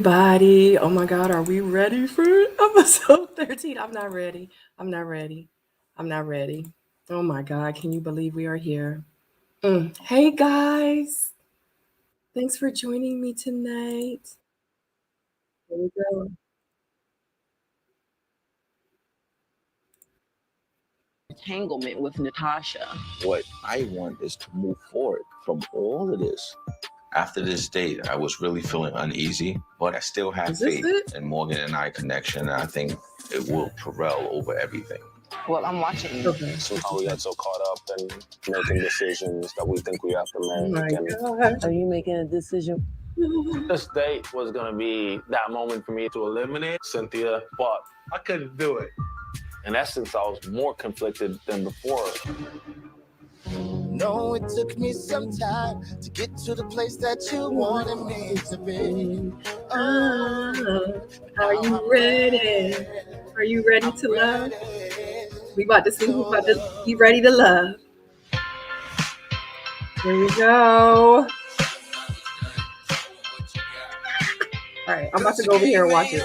Everybody, oh my God, are we ready for episode 13? I'm not ready. I'm not ready. I'm not ready. Oh my God, can you believe we are here? Hey guys, thanks for joining me tonight. Here we go. Entanglement with Natasha. What I want is to move forward from all of this. After this date, I was really feeling uneasy, but I still have Is this faith it? in Morgan and I connection. And I think it will prevail over everything. Well, I'm watching you. Okay. Somehow we get so caught up in making decisions that we think we have to Oh my make. And God. Are you making a decision? This date was gonna be that moment for me to eliminate Cynthia, but I couldn't do it. In essence, I was more conflicted than before. No, it took me some time to get to the place that you wanted me to be. Are you ready? Are you ready to love? We about to see who's about to be ready to love. Here we go. All right, I'm about to go over here and watch it.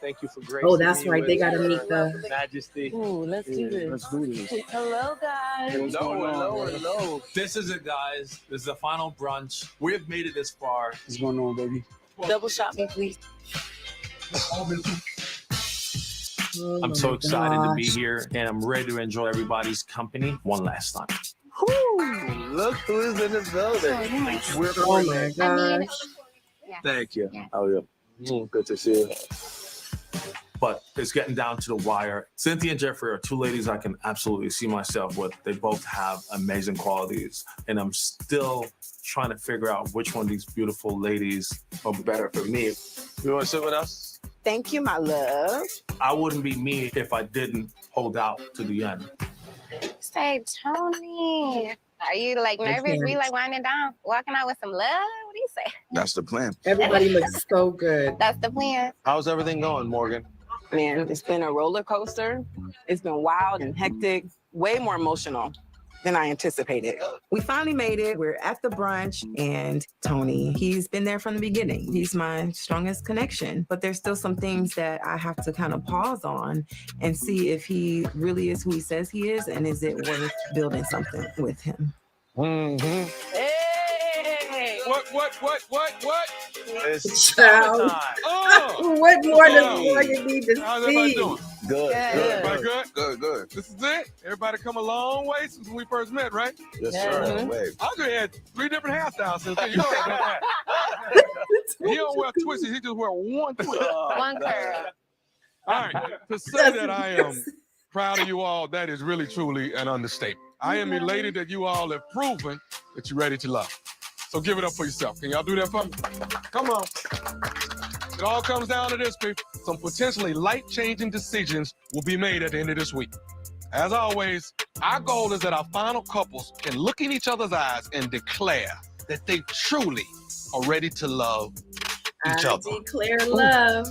Thank you for grace. Oh, that's right. They got to meet the Majesty. Ooh, let's do this. let's do this. Hello, guys. Hello. This is it, guys. This is the final brunch. We have made it this far. What's going on, baby? Double shot me, please. Oh I'm so my excited to be gosh. here, and I'm ready to enjoy everybody's company one last time. Look who's in the building. We're Oh my gosh. Thank you. Yeah. Oh, yeah. Good to see you. But it's getting down to the wire. Cynthia and Jeffrey are two ladies I can absolutely see myself with. They both have amazing qualities, and I'm still trying to figure out which one of these beautiful ladies are better for me. You want to sit with us? Thank you, my love. I wouldn't be me if I didn't hold out to the end. Say, Tony, are you like nervous? We like winding down, walking out with some love? What do you say? That's the plan. Everybody looks so good. That's the plan. How's everything going, Morgan? Man, it's been a roller coaster. It's been wild and hectic, way more emotional than I anticipated. We finally made it. We're at the brunch, and Tony, he's been there from the beginning. He's my strongest connection, but there's still some things that I have to kind of pause on and see if he really is who he says he is, and is it worth building something with him. Mm-hmm. Hey! What? It's Child. Time. oh, What more does Oh. Morgan need to how's everybody see? doing? Good. Everybody good? Good. This is it. Everybody come a long way since we first met, right? Yes, Yeah. sir. Wait. I just had 3 different hairstyles since then. You know that. He don't wear twists. He just wear one twist. One curl. All right. To say that I am proud of you all, that is really, truly an understatement. I am elated that you all have proven that you're ready to love. So give it up for yourself. Can y'all do that for me? Come on. It all comes down to this, people. Some potentially life-changing decisions will be made at the end of this week. As always, our goal is that our final couples can look in each other's eyes and declare that they truly are ready to love each I other. declare love.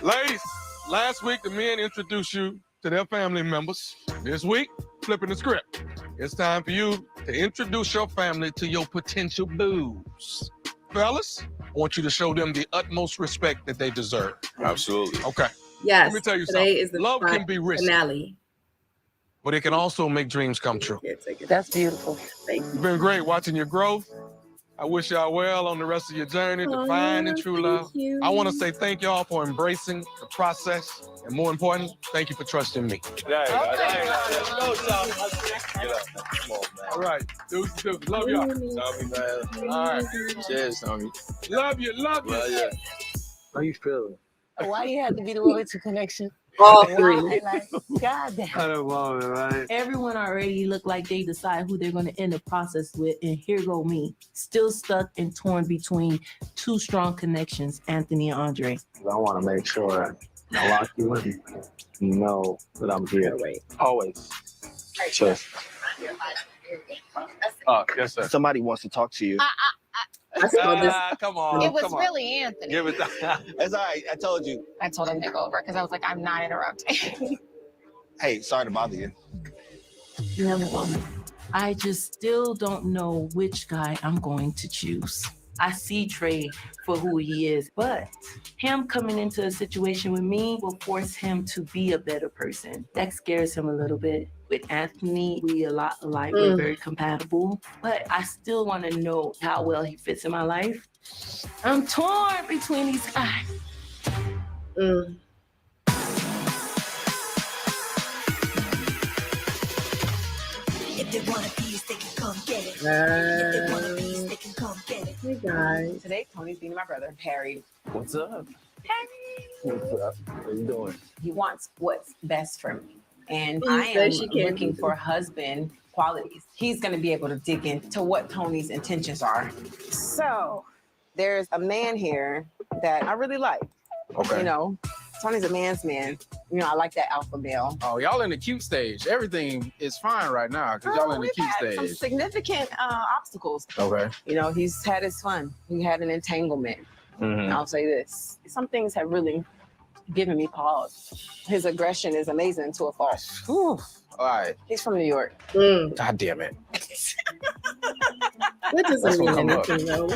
Ladies, last week the men introduced you to their family members. This week, flipping the script. It's time for you to introduce your family to your potential boos. Fellas, I want you to show them the utmost respect that they deserve. Absolutely. Okay, Yes. Let me tell you today something. is the Love can be risky. finale. but it can also make dreams come true. Here, take it. That's beautiful. Thank you. It's been great watching your growth. I wish y'all well on the rest of your journey to find and true love. You. I want to say thank y'all for embracing the process. And more important, thank you for trusting me. All right. Deuces. Love y'all. Tommy, man. All right. Cheers, Tommy. Love you. Well, yeah. How you feeling? Why you had to be the one with your connection? All three. Why? Like, God damn. I don't want it, right? Everyone already look like they decide who they're going to end the process with, and here go me, still stuck and torn between two strong connections, Anthony and Andre. I want to make sure I lock you in. You know that I'm here. Wait. Always. Cheers. Oh, yes, sir. Somebody wants to talk to you. I saw this. Come on. It was come on. really Anthony. Give it. It's all right. I told you. I told him to go over because I was like, I'm not interrupting. Hey, sorry to bother you. You have a woman. I just still don't know which guy I'm going to choose. I see Trey for who he is, but him coming into a situation with me will force him to be a better person. That scares him a little bit. With Anthony, we a lot alike. We're very compatible, but I still want to know how well he fits in my life. I'm torn between these guys. If they want a piece, they can come get it. If they want a piece, they can come get it. Hey guys. Today, Tony's being my brother, Harry. What's up? Harry. What's up? How you doing? He wants what's best for me. And You I said am she can't looking do for husband qualities. He's going to be able to dig into what Tony's intentions are. So there's a man here that I really like. Okay. You know, Tony's a man's man. You know, I like that alpha male. Oh, y'all in the cute stage. Everything is fine right now because y'all in the We've cute had some stage. significant obstacles. Okay. You know, he's had his fun. He had an entanglement. And I'll say this. Some things have really given me pause. His aggression is amazing to a fault. Whew. All right. He's from New York. God damn it. That That's doesn't what mean come up. anything though.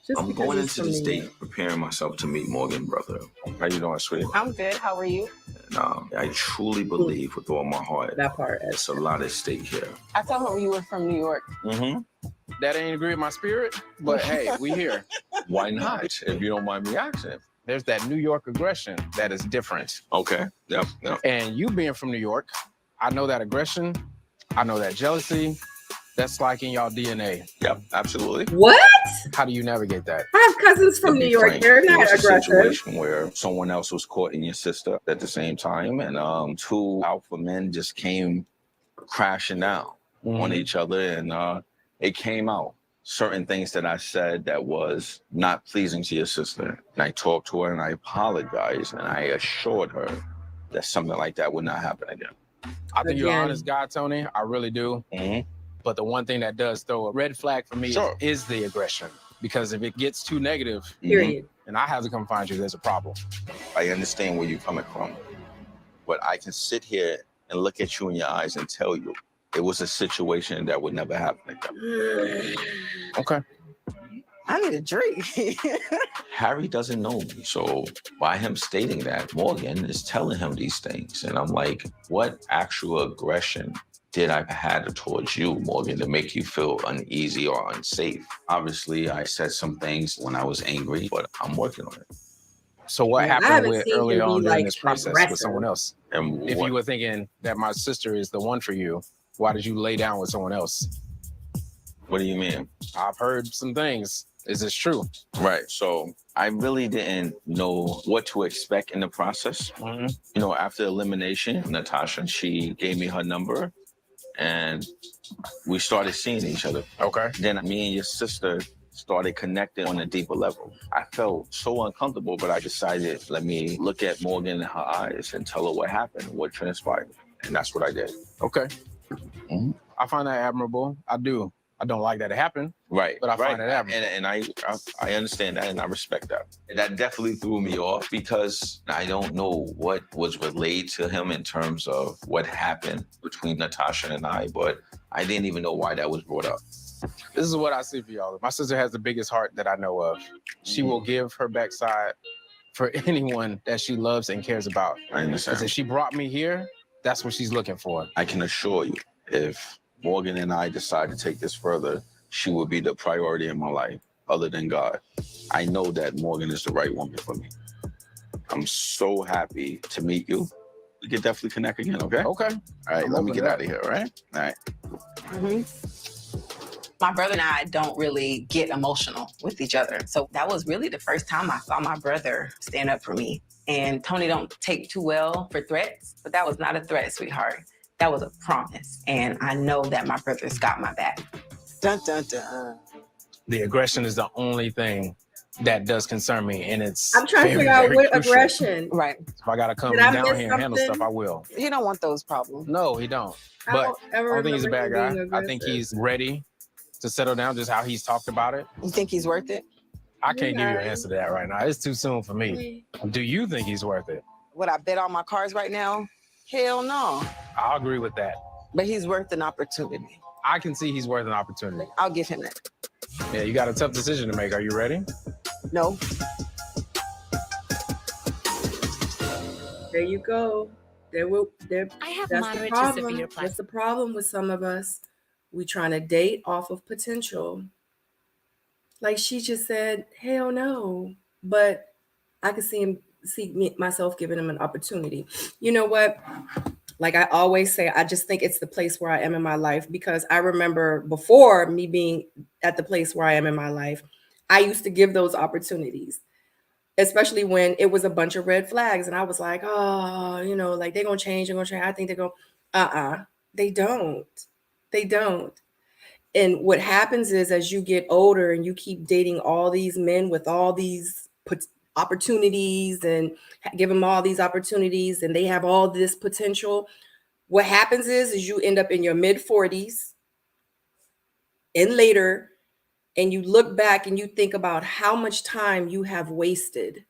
Just I'm because going it's into this from New date preparing myself to meet Morgan, brother. How you doing, sweetie? I'm good. How are you? And, I truly believe with all my heart that part. it's a lot at stake here. I told him you were from New York. Mm-hmm. That ain't agree with my spirit, but hey, we here. Why not? If you don't mind me asking. There's that New York aggression that is different. Okay. Yep. And you being from New York, I know that aggression. I know that jealousy. That's like in y'all DNA. Yep, absolutely. What? How do you navigate that? I have cousins from To New be York. frank, They're it not was a aggressive. situation where someone else was courting your sister at the same time, and two alpha men just came crashing down on each other, and it came out. Certain things that I said that was not pleasing to your sister. And I talked to her and I apologized and I assured her that something like that would not happen again. I think you're an Again. honest guy, Tony. I really do. Mm-hmm. But the one thing that does throw a red flag for me Sure. is the aggression. Because if it gets too negative, Period. and I have to come find you, there's a problem. I understand where you're coming from, but I can sit here and look at you in your eyes and tell you it was a situation that would never happen again. Okay. I need a drink. Harry doesn't know me, so by him stating that, Morgan is telling him these things. And I'm like, what actual aggression did I have towards you, Morgan, to make you feel uneasy or unsafe? Obviously, I said some things when I was angry, but I'm working on it. So what I happened haven't with seen early him be, on during like, this process aggressive. with someone else? And If what- you were thinking that my sister is the one for you, why did you lay down with someone else? What do you mean? I've heard some things. Is this true? Right. So I really didn't know what to expect in the process. Mm-hmm. You know, after elimination, Natasha, she gave me her number and we started seeing each other. Okay. Then me and your sister started connecting on a deeper level. I felt so uncomfortable, but I decided, let me look at Morgan in her eyes and tell her what happened, what transpired. And that's what I did. Okay. Mhm. I find that admirable. I do. I don't like that it happened. Right. But I right. find it admirable. And I understand that and I respect that. That definitely threw me off because I don't know what was relayed to him in terms of what happened between Natasha and I, but I didn't even know why that was brought up. This is what I see for y'all. My sister has the biggest heart that I know of. She will give her backside for anyone that she loves and cares about. I understand. Because if she brought me here, that's what she's looking for. I can assure you, if Morgan and I decide to take this further, she will be the priority in my life, other than God. I know that Morgan is the right woman for me. I'm so happy to meet you. We can definitely connect again, okay? Okay. All right, I'm let me open get to out of here, all right? All right. My brother and I don't really get emotional with each other. So that was really the first time I saw my brother stand up for me. And Tony don't take too well for threats, but that was not a threat, sweetheart. That was a promise. And I know that my brother's got my back. Dun, dun, dun. The aggression is the only thing that does concern me, and it's I'm trying to very, figure out very what crucial. aggression. Right. If I gotta come Did I down miss here and handle something? stuff, I will. You don't want those problems. No, he don't. I But don't I ever don't think he's a bad remember guy. him being I think aggressive. he's ready to settle down, just how he's talked about it. You think he's worth it? I can't give you an Okay. answer to that right now. It's too soon for me. Do you think he's worth it? Would I bet on my cards right now? Hell no. I'll agree with that. But he's worth an opportunity. I can see he's worth an opportunity. I'll give him that. Yeah, you got a tough decision to make. Are you ready? No. There you go. I have That's the moderate to problem. severe That's the problem with some of us. We trying to date off of potential. Like she just said, hell no. But I could see myself giving him an opportunity. You know what? Like I always say, I just think it's the place where I am in my life, because I remember before me being at the place where I am in my life, I used to give those opportunities, especially when it was a bunch of red flags. And I was like, oh, like they're going to change. I think they're going to, they don't. They don't. And what happens is, as you get older and you keep dating all these men with all these opportunities and give them all these opportunities and they have all this potential, what happens is you end up in your mid 40s and later, and you look back and you think about how much time you have wasted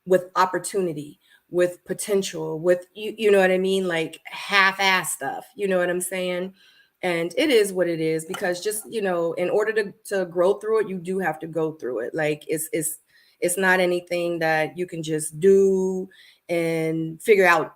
with opportunity, with potential, with you know what I mean, like half-ass stuff, you know what I'm saying? And it is what it is, because just in order to grow through it, you do have to go through it. Like it's not anything that you can just do and figure out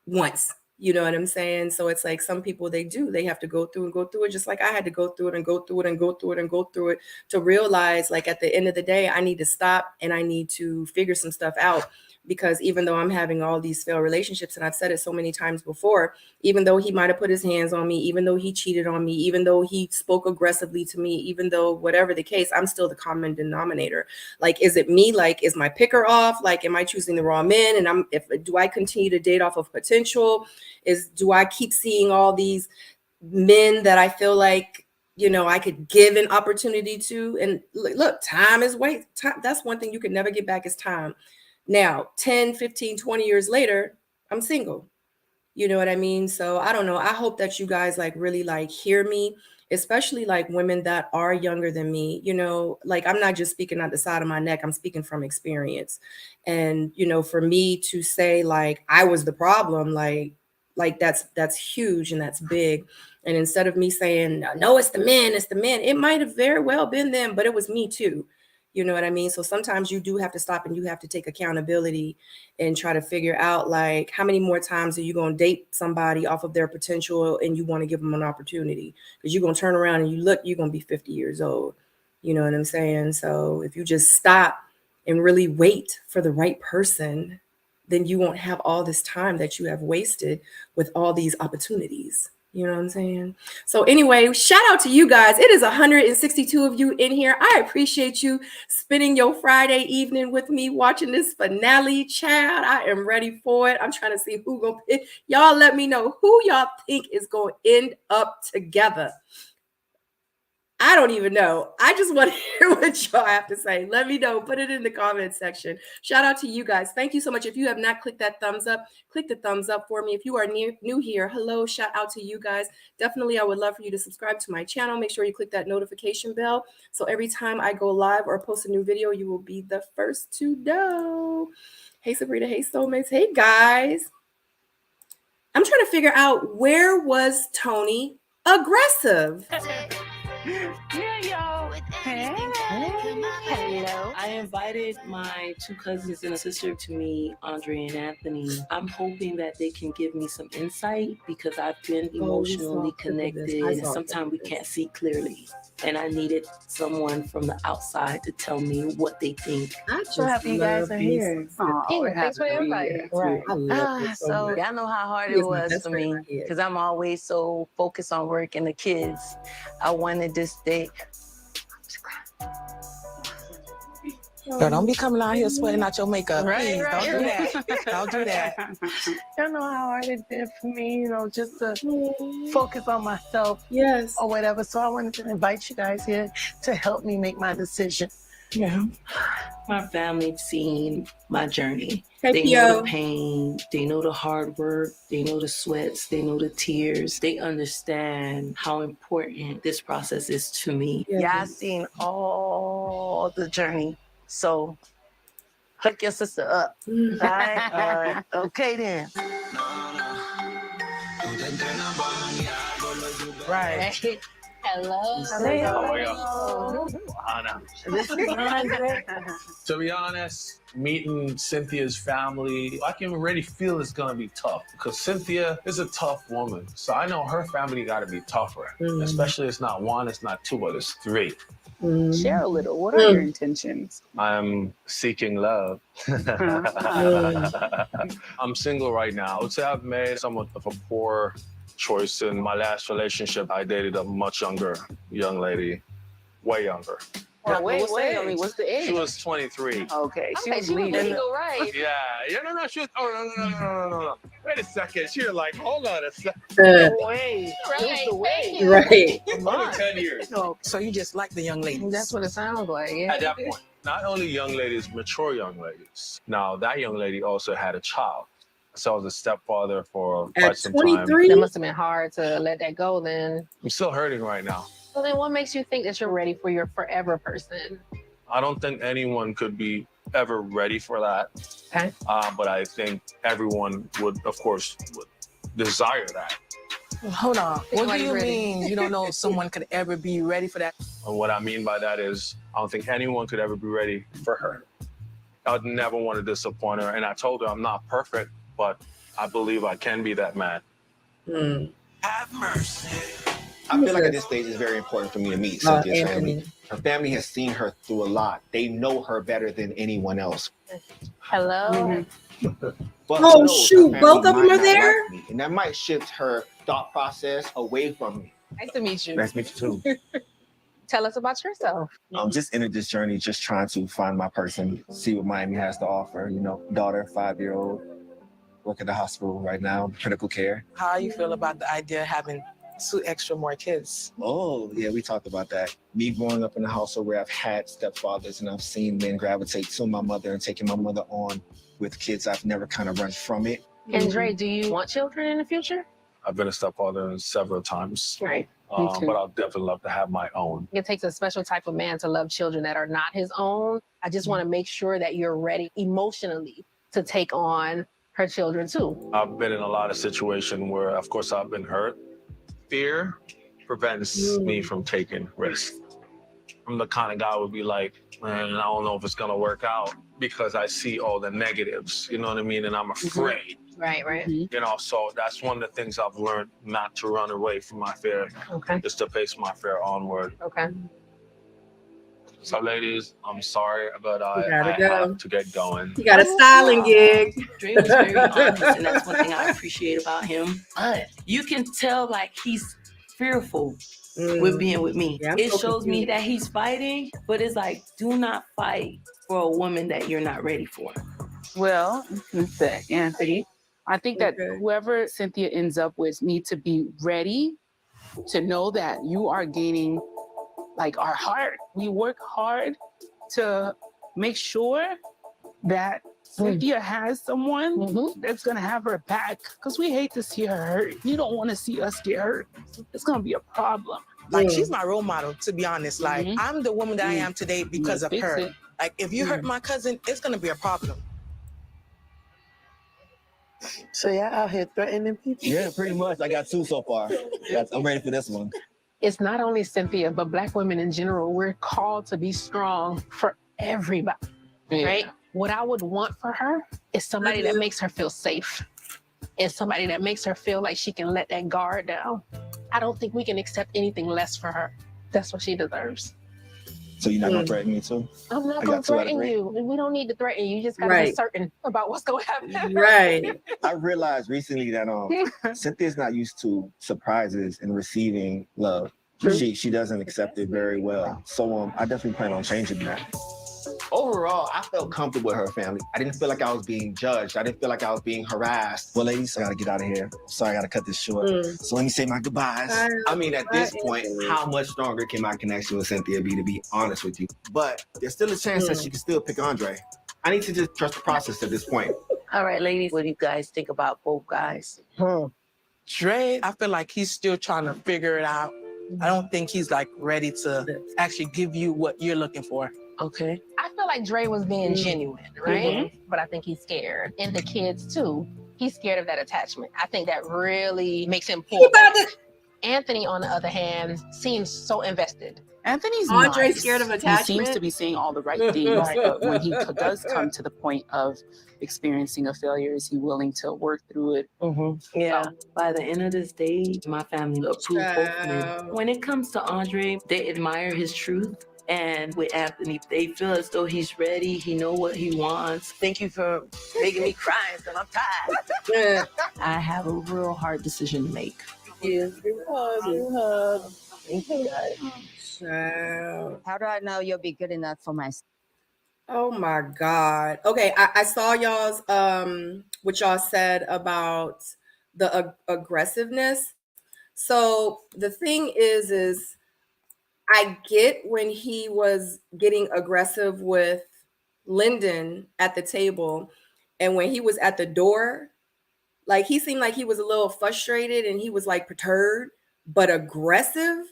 once. You know what I'm saying? So it's like some people, they have to go through it, just like I had to go through it and go through it and go through it and go through it to realize, like, at the end of the day, I need to stop and I need to figure some stuff out. Because even though I'm having all these failed relationships, and I've said it so many times before, even though he might have put his hands on me, even though he cheated on me, even though he spoke aggressively to me, even though whatever the case, I'm still the common denominator. Like, is it me? Like, is my picker off? Like, am I choosing the wrong men? And do I continue to date off of potential? Do I keep seeing all these men that I feel like, I could give an opportunity to? And look, time is time. That's one thing you can never get back, is time. Now, 10, 15, 20 years later, I'm single. You know what I mean? So I don't know. I hope that you guys really hear me, especially like women that are younger than me. Like, I'm not just speaking out the side of my neck. I'm speaking from experience. And, for me to say like I was the problem, like that's huge and that's big. And instead of me saying, no, it's the men, it might have very well been them, but it was me too. You know what I mean? So sometimes you do have to stop and you have to take accountability and try to figure out, like, how many more times are you going to date somebody off of their potential and you want to give them an opportunity? Because you're going to turn around and you're going to be 50 years old. You know what I'm saying? So if you just stop and really wait for the right person, then you won't have all this time that you have wasted with all these opportunities. You know what I'm saying? So anyway, shout out to you guys. It is 162 of you in here. I appreciate you spending your Friday evening with me watching this finale. Child, I am ready for it. I'm trying to see who gonna pick. Y'all let me know who y'all think is going to end up together. I don't even know. I just want to hear what y'all have to say. Let me know. Put it in the comment section. Shout out to you guys. Thank you so much. If you have not clicked that thumbs up, click the thumbs up for me. If you are new here, hello, shout out to you guys. Definitely, I would love for you to subscribe to my channel. Make sure you click that notification bell. So every time I go live or post a new video, you will be the first to know. Hey, Sabrina. Hey, Soulmates. Hey, guys. I'm trying to figure out, where was Tony aggressive? Yeah, y'all. Hey. Hello. I invited my two cousins and a sister to meet Andre and Anthony. I'm hoping that they can give me some insight, because I've been emotionally connected and sometimes we can't see clearly. And I needed someone from the outside to tell me what they think. I'm So happy you guys are here. Thanks for inviting. Right. I love it So much. y'all know how hard He it is my was best for friend me, right here. because I'm always so focused on work and the kids. I wanted this day. Girl, don't be coming out here sweating out your makeup. Right, Please, right. don't do that. Don't do that. Y'all know how hard it did for me, just to focus on myself Yes. or whatever. So I wanted to invite you guys here to help me make my decision. Yeah. My family's seen my journey. Hey, They Pio. know the pain, they know the hard work, they know the sweats, they know the tears. They understand how important this process is to me. Y'all seen all the journey. So Hook your sister up. All right? All right. Okay, then. Right. Hello. Hello. Anna. This is Andre. To be honest, meeting Cynthia's family, I can already feel it's gonna be tough because Cynthia is a tough woman. So I know her family gotta be tougher. Especially it's not one, it's not two, but it's three. Share a little. What are your intentions? I'm seeking love. I'm single right now. I would say I've made somewhat of a poor choice in my last relationship. I dated a much younger young lady, way younger. Well, wait. I mean, what's the age? She was 23. Okay, she was legal, leaving. right? Yeah, no. She was. Oh, no. Wait a second. She was like, hold on a second. Wait. Right. Right. Only 10 years. So you just like the young ladies? That's what it sounds like. Yeah. At that point, not only young ladies, mature young ladies. Now that young lady also had a child. So I was a stepfather for quite At some time. 23? That must have been hard to let that go then. I'm still hurting right now. So then what makes you think that you're ready for your forever person? I don't think anyone could be ever ready for that. Okay. But I think everyone would, of course, would desire that. Hold on. What do you ready. mean you don't know if someone could ever be ready for that? And what I mean by that is I don't think anyone could ever be ready for her. I'd never want to disappoint her. And I told her I'm not perfect, but I believe I can be that man. Have mercy. I feel like at this stage it's very important for me to meet Cynthia's family. Her family has seen her through a lot. They know her better than anyone else. Hello. But Oh, who knows, shoot, her both family of them might are not there? like me, and that might shift her thought process away from me. Nice to meet you. Nice to meet you too. Tell us about yourself. I'm just entered this journey, just trying to find my person, see what Miami has to offer. You know, daughter, 5-year-old, work at the hospital right now, critical care. How you feel about the idea of having 2 extra more kids? Oh, yeah, we talked about that. Me growing up in a household where I've had stepfathers and I've seen men gravitate to my mother and taking my mother on with kids, I've never kind of run from it. And Dre, do you want children in the future? I've been a stepfather several times. Right. Me too. But I'll definitely love to have my own. It takes a special type of man to love children that are not his own. I just want to make sure that you're ready emotionally to take on her children too. I've been in a lot of situations where, of course, I've been hurt. Fear prevents me from taking risks. I'm the kind of guy who would be like, man, I don't know if it's gonna work out because I see all the negatives, you know what I mean? And I'm afraid. Right. You know, so that's one of the things I've learned, not to run away from my fear, Okay. just to face my fear onward. Okay. So ladies, I'm sorry, but I gotta go. have to get going. You got a styling gig. Dre was very honest, and that's one thing I appreciate about him. But you can tell, like, he's fearful with being with me. Yeah, I'm It so shows me confused. that he's fighting, but it's like, do not fight for a woman that you're not ready for. Well, Anthony, I think that Okay. whoever Cynthia ends up with needs to be ready to know that you are gaining like our heart. We work hard to make sure that Cynthia has someone that's gonna have her back, because we hate to see her hurt. You don't want to see us get hurt. It's gonna be a problem. Like, she's my role model, to be honest. Like, I'm the woman that I am today because of Fix her. it. Like, if you hurt my cousin, it's gonna be a problem. So y'all out here threatening people? Yeah, pretty much. I got 2 so far. I'm ready for this one. it's not only Cynthia, but Black women in general. We're called to be strong for everybody, right? What I would want for her is somebody that makes her feel safe. Is somebody that makes her feel like she can let that guard down. I don't think we can accept anything less for her. That's what she deserves. So you're not gonna threaten me too? I'm not I gonna got 2 out of threaten 3. you. We don't need to threaten you. You just gotta be Right. certain about what's gonna happen. Right. I realized recently that Cynthia's not used to surprises and receiving love. She doesn't accept it very well. So I definitely plan on changing that. Overall, I felt comfortable with her family. I didn't feel like I was being judged. I didn't feel like I was being harassed. Well, ladies, I gotta get out of here. Sorry, I gotta cut this short. So let me say my goodbyes. I mean, at this point, how much stronger can my connection with Cynthia be, to be honest with you? But there's still a chance that she can still pick Andre. I need to just trust the process at this point. All right, ladies, what do you guys think about both guys? Dre, I feel like he's still trying to figure it out. I don't think he's like ready to actually give you what you're looking for. Okay. I feel like Dre was being genuine, right? Mhm. But I think he's scared. And the kids too. He's scared of that attachment. I think that really makes him pull back. Anthony, on the other hand, seems so invested. Anthony's Andre nice. scared of He attachment. seems to be saying all the right things, but when he does come to the point of experiencing a failure, is he willing to work through it? Yeah. So, by the end of this day, my family approved both men. When it comes to Andre, they admire his truth. And with Anthony, they feel as though he's ready. He know what he wants. Thank you for making me cry because I'm tired. I have a real hard decision to make. Yes, you hug. Thank you, guys. Child. How do I know you'll be good enough for myself? Oh my God. Okay, I saw y'all's what y'all said about the aggressiveness. So the thing is I get when he was getting aggressive with Lyndon at the table, and when he was at the door, like he seemed like he was a little frustrated and he was like perturbed, but aggressive.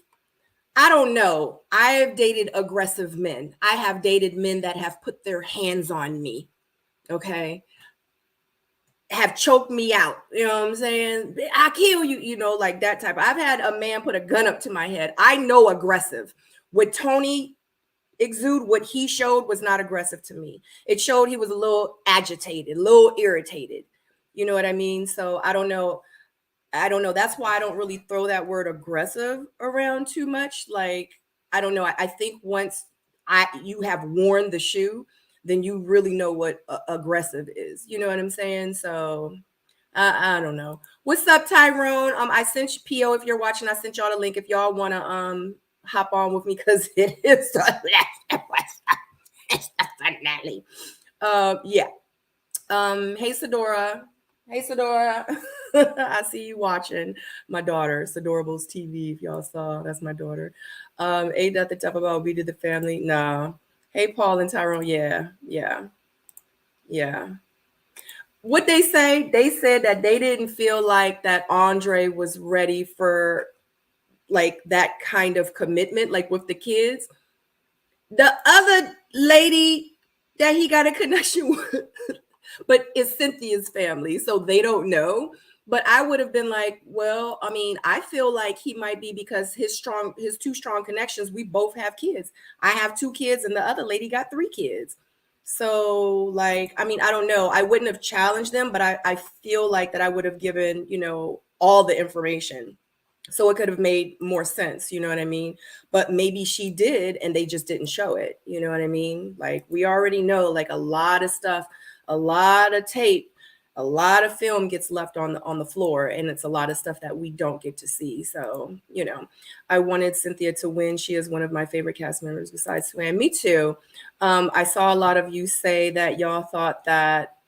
I don't know. I have dated aggressive men. I have dated men that have put their hands on me. Okay. Have choked me out. You know what I'm saying? I kill you, you know, like that type. I've had a man put a gun up to my head. I know aggressive. With Tony exude, what he showed was not aggressive to me. It showed he was a little agitated, a little irritated. You know what I mean? So I don't know. That's why I don't really throw that word aggressive around too much. Like, I don't know. I think once you have worn the shoe, then you really know what aggressive is. You know what I'm saying? So I don't know. What's up, Tyrone? I sent you PO if you're watching. I sent y'all the link if y'all want to hop on with me because it is the finale. Yeah. Hey Sadora. Hey Sadora. I see you watching. My daughter, Sadorables TV, if y'all saw. That's my daughter. Ain't nothing tough about we did the family. Nah. Hey Paul and Tyrone. Yeah. What they say, they said that they didn't feel like that Andre was ready for like that kind of commitment, like with the kids. The other lady that he got a connection with, but it's Cynthia's family, so they don't know. But I would have been like, well, I mean, I feel like he might be because his two strong connections, we both have kids. I have 2 kids and the other lady got 3 kids. So like, I mean, I don't know. I wouldn't have challenged them, but I feel like that I would have given, you know, all the information. So it could have made more sense, you know what I mean? But maybe she did and they just didn't show it, you know what I mean? Like we already know like a lot of stuff, a lot of tape, a lot of film gets left on the floor, and it's a lot of stuff that we don't get to see. So, you know, I wanted Cynthia to win. She is one of my favorite cast members besides Suan. Me too. I saw a lot of you say that y'all thought that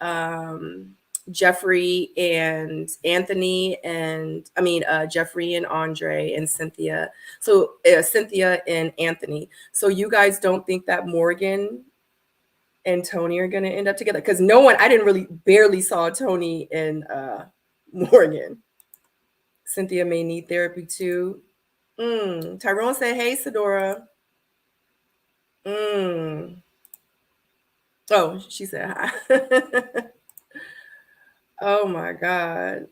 Jeffrey and Anthony and Jeffrey and Andre and Cynthia. So Cynthia and Anthony. So you guys don't think that Morgan and Tony are going to end up together? Because I barely saw Tony and Morgan. Cynthia may need therapy too. Tyrone said, hey, Sadora. Oh, she said hi. Oh my God.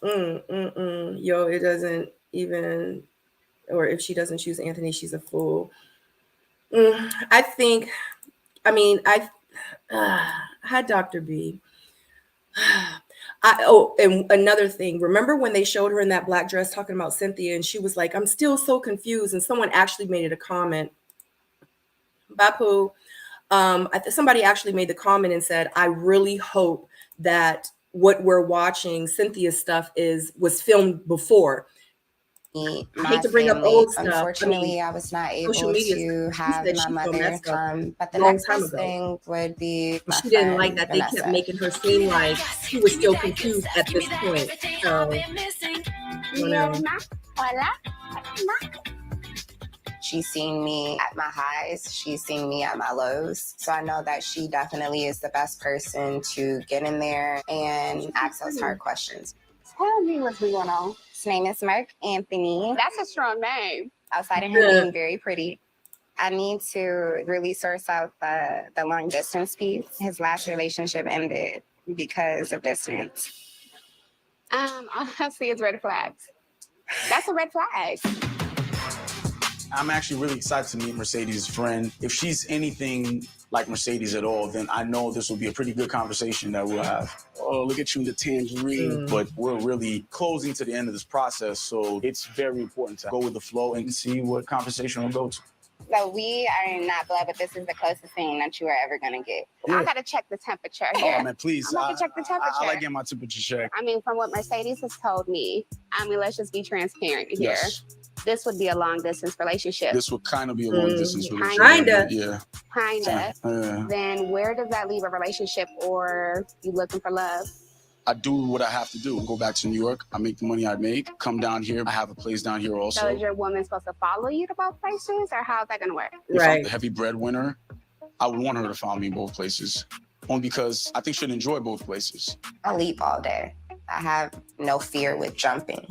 Yo, it doesn't even, or if she doesn't choose Anthony, she's a fool. I think, hi, Dr. B. And another thing, remember when they showed her in that black dress talking about Cynthia and she was like, I'm still so confused. And someone actually made it a comment. Bapu, somebody actually made the comment and said, I really hope that what we're watching, Cynthia's stuff was filmed before. I hate to bring up old stuff. Unfortunately, I was not able to have my mother come. But the next best thing would be my she didn't friend, like that they Vanessa. kept making her seem like she was still confused at this point. So, She's seen me at my highs. She's seen me at my lows. So I know that she definitely is the best person to get in there and ask those hard questions. Tell me what's going on. His name is Mark Anthony. That's a strong name. Outside of him being very pretty, I need to really source out the long distance piece. His last relationship ended because of distance. All I see is red flags. That's a red flag. I'm actually really excited to meet Mercedes' friend. If she's anything like Mercedes at all, then I know this will be a pretty good conversation that we'll have. Oh, look at you, the tangerine. But we're really closing to the end of this process, so it's very important to go with the flow and see what conversation will go to. So we are not blood, but this is the closest thing that you are ever gonna get. I gotta check the temperature here. Oh, man, please. I'm gonna check the temperature. I like getting my temperature checked. I mean, from what Mercedes has told me, let's just be transparent here. Yes. This would be a long distance relationship. This would kind of be a long distance relationship. Kinda. Yeah. Kinda. Then where does that leave a relationship, or you looking for love? I do what I have to do. Go back to New York. I make the money I make. Come down here. I have a place down here also. So is your woman supposed to follow you to both places, or how's that gonna work? If I'm the heavy breadwinner, I would want her to follow me both places. Only because I think she'd enjoy both places. I leap all day. I have no fear with jumping,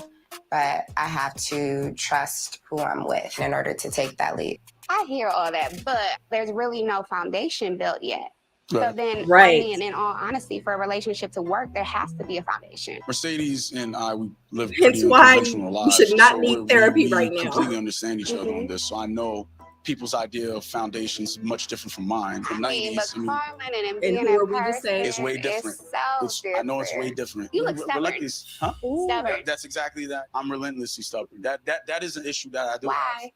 but I have to trust who I'm with in order to take that leap. I hear all that, but there's really no foundation built yet. So Right. then, Right. I mean, in all honesty, for a relationship to work, there has to be a foundation. Mercedes and I, we live Hence pretty why unconventional we lives. should not so need we therapy right now. completely understand each other on this. So I know people's idea of foundations is much different from mine. The 90s, But Carlin and And being who in are we to person say? it's way different. is so different. I know it's way different. You look We're like stubborn. this, huh? Stubborn. That's exactly that. I'm relentlessly stubborn. That is an issue that I do have. Why?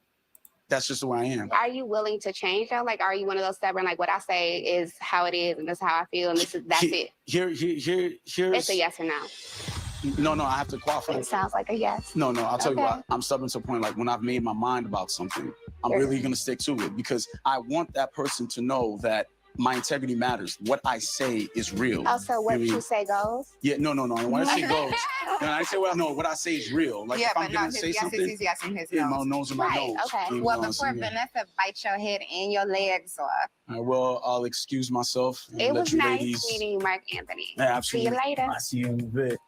That's just the way I am. Are you willing to change though? Like, are you one of those stubborn? Like, what I say is how it is, and that's how I feel, and that's it. Here's It's a yes or no. No, I have to qualify. It sounds like a yes. No, I'll tell you Okay. what. I'm stubborn to a point like when I've made my mind about something, I'm Sure. really gonna stick to it because I want that person to know that my integrity matters. What I say is real. Also, what I mean, you say goes. Yeah, no. When I say goes, when I say what I say is real. Like Yeah, if I'm but gonna not his say yes something, is his yes and his yeah, no. my nose and my Right, nose. okay. You know Well, what I'm before saying? Vanessa bites your head and your legs off. All right, well, I'll excuse myself and It let was you nice ladies. meeting you, Mark Anthony. Yeah, absolutely. See you later. I see you in a bit.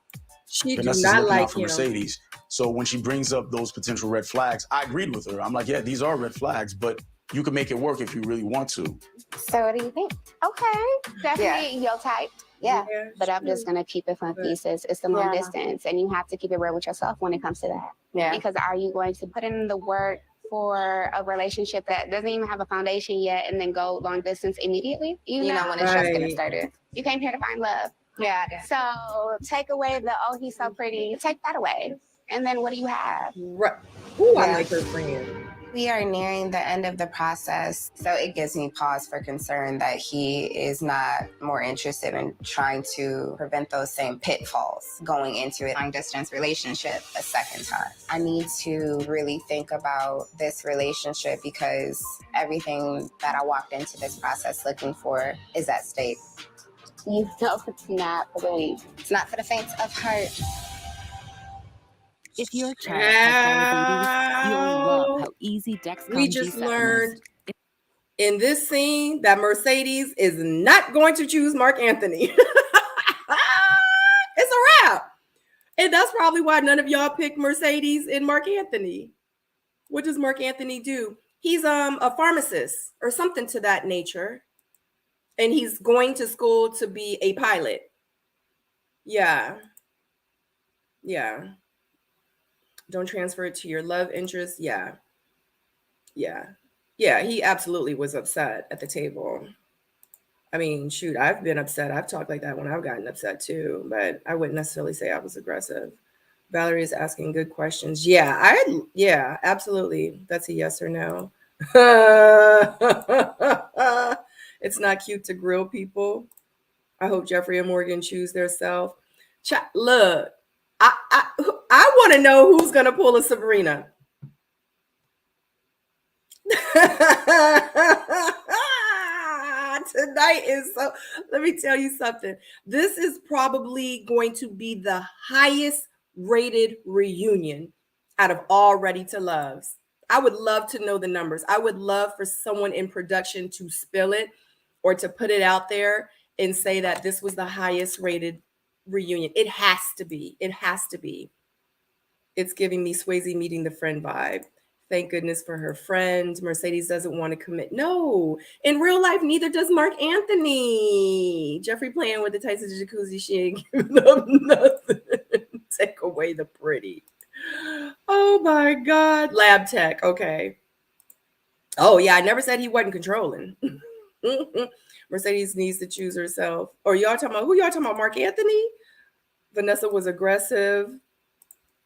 She do Vanessa's not looking like out for him. Mercedes. So when she brings up those potential red flags, I agreed with her. I'm like, yeah, these are red flags, but you can make it work if you really want to. So what do you think? Okay, definitely your type. Yeah, but I'm just gonna keep it fun pieces. It's the long Yeah. distance, and you have to keep it real with yourself when it comes to that. Yeah. Because are you going to put in the work for a relationship that doesn't even have a foundation yet, and then go long distance immediately? You know when it's just getting started. You came here to find love. Yeah. So take away the oh he's so pretty. Take that away, and then what do you have? Right. Ooh, I Yeah. like her friend. We are nearing the end of the process, so it gives me pause for concern that he is not more interested in trying to prevent those same pitfalls going into a long distance relationship a second time. I need to really think about this relationship because everything that I walked into this process looking for is at stake. You know it's not for the weak. It's not for the faint of heart. If your child has diabetes, you'll love how easy Dexcom We just G7 learned is. in this scene that Mercedes is not going to choose Mark Anthony. It's a wrap. And that's probably why none of y'all picked Mercedes and Mark Anthony. What does Mark Anthony do? He's a pharmacist or something to that nature. And he's going to school to be a pilot. Yeah. Don't transfer it to your love interest. Yeah, he absolutely was upset at the table. I mean, shoot, I've been upset. I've talked like that when I've gotten upset too, but I wouldn't necessarily say I was aggressive. Valerie is asking good questions. Yeah, absolutely. That's a yes or no. It's not cute to grill people. I hope Jeffrey and Morgan choose their self. Look, I want to know who's going to pull a Sabrina. Tonight is so, let me tell you something. This is probably going to be the highest rated reunion out of all Ready to Loves. I would love to know the numbers. I would love for someone in production to spill it or to put it out there and say that this was the highest rated reunion. It has to be. It's giving me Swayze meeting the friend vibe. Thank goodness for her friend. Mercedes doesn't want to commit. No, in real life, neither does Mark Anthony. Jeffrey playing with the Tyson jacuzzi. She ain't giving up nothing. Take away the pretty. Oh my God. Lab tech. Okay. Oh yeah, I never said he wasn't controlling. Mercedes needs to choose herself. Or y'all talking about who y'all talking about? Mark Anthony? Vanessa was aggressive.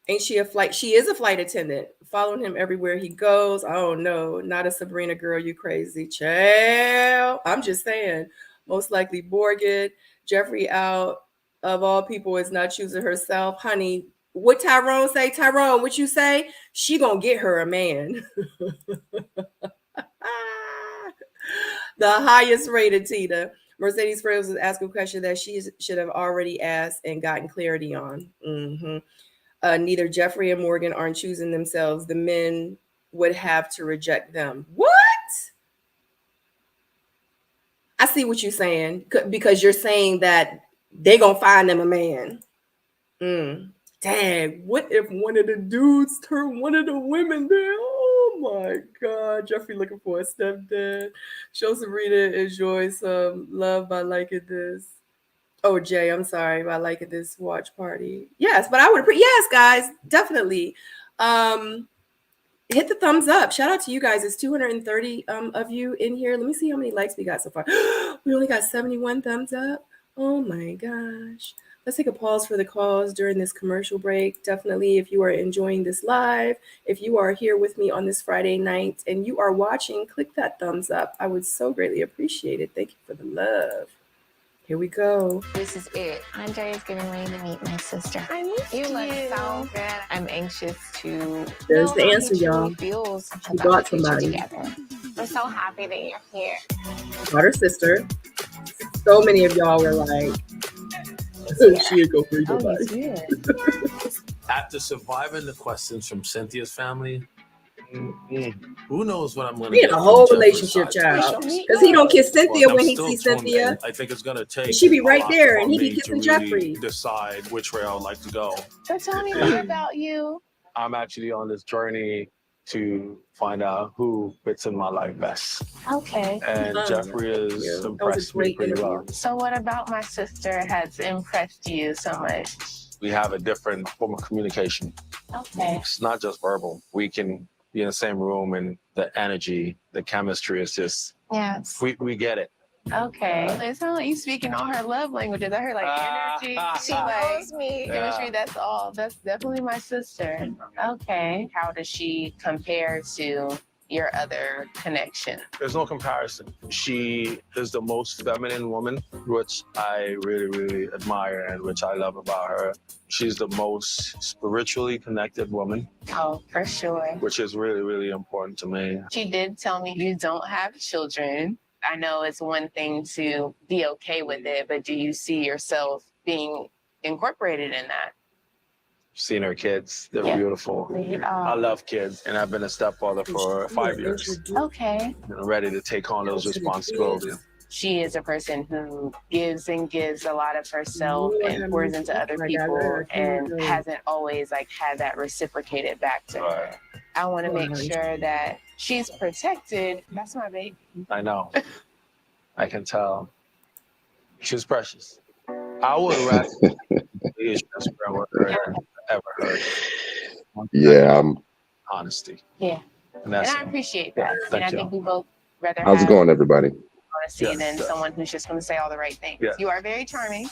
Ain't she a flight? She is a flight attendant, following him everywhere he goes. Oh no, not a Sabrina girl, you crazy child. I'm just saying, most likely Borgid. Jeffrey out of all people is not choosing herself. Honey, what Tyrone say? Tyrone, what you say? She gonna get her a man. The highest rated Tita. Mercedes Frails was asking a question that she should have already asked and gotten clarity on. Neither Jeffrey and Morgan aren't choosing themselves. The men would have to reject them. What? I see what you're saying, because you're saying that they gonna find them a man. Dang, what if one of the dudes turned one of the women down? Oh my God, Jeffrey looking for a stepdad. Show Sabrina enjoy some love by liking this. Oh, Jay, I'm sorry by liking this watch party. Yes, but I would yes, guys, definitely. Hit the thumbs up. Shout out to you guys. It's 230 of you in here. Let me see how many likes we got so far. We only got 71 thumbs up. Oh my gosh. Let's take a pause for the cause during this commercial break. Definitely, if you are enjoying this live, if you are here with me on this Friday night and you are watching, click that thumbs up. I would so greatly appreciate it. Thank you for the love. Here we go. This is it. Andre is getting ready to meet my sister. I miss You look so good. I'm anxious to There's know the how answer, he truly y'all. feels She about brought the future somebody. together. I'm so happy that you're here. Brought her sister. So many of y'all were like, she ain't go free nobody. After surviving the questions from Cynthia's family, who knows what I'm going to We in get a whole from Jeffrey's relationship, side. child. Because he don't kiss Cynthia But when I'm he still sees tuned Cynthia. in. I think it's going to take She be a right lot there, for and he be me to kissing really Jeffrey. decide which way I would like to go. So tell me more about you. I'm actually on this journey to find out who fits in my life best. Okay. And Jeffrey has impressed me great pretty interview. well. So what about my sister has impressed you so much? We have a different form of communication. Okay. It's not just verbal. We can be in the same room and the energy, the chemistry is just, Yes. we get it. Okay. It sounds like you speaking all her love languages. I heard like energy. She knows me. Chemistry, that's all. That's definitely my sister. Okay. How does she compare to your other connection? There's no comparison. She is the most feminine woman, which I really, really admire and which I love about her. She's the most spiritually connected woman. Oh, for sure. Which is really, really important to me. She did tell me you don't have children. I know it's one thing to be okay with it, but do you see yourself being incorporated in that? Seen her kids, they're beautiful. I love kids, and I've been a stepfather for 5 years. Okay. I'm ready to take on those responsibilities. She is a person who gives and gives a lot of herself and pours into other people and hasn't always had that reciprocated back to her. I want to make sure that she's protected. That's my baby. I know. I can tell. She's precious. I would rather be as transparent with her than ever heard. Yeah. Honesty. Yeah. And I appreciate that. And I think we both rather How's it have going, everybody? honesty than someone who's just going to say all the right things. Yeah. You are very charming.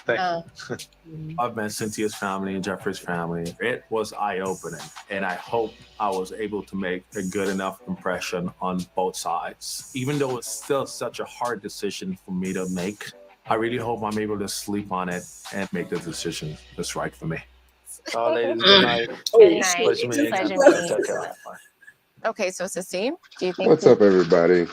Thank you. I've met Cynthia's family and Jeffrey's family. It was eye-opening, and I hope I was able to make a good enough impression on both sides. Even though it's still such a hard decision for me to make, I really hope I'm able to sleep on it and make the decision that's right for me. Ladies, good night. Good night. Pleasure meeting Pleasure you. meeting Take you. care. Okay, so Cecile, do you think What's up, everybody?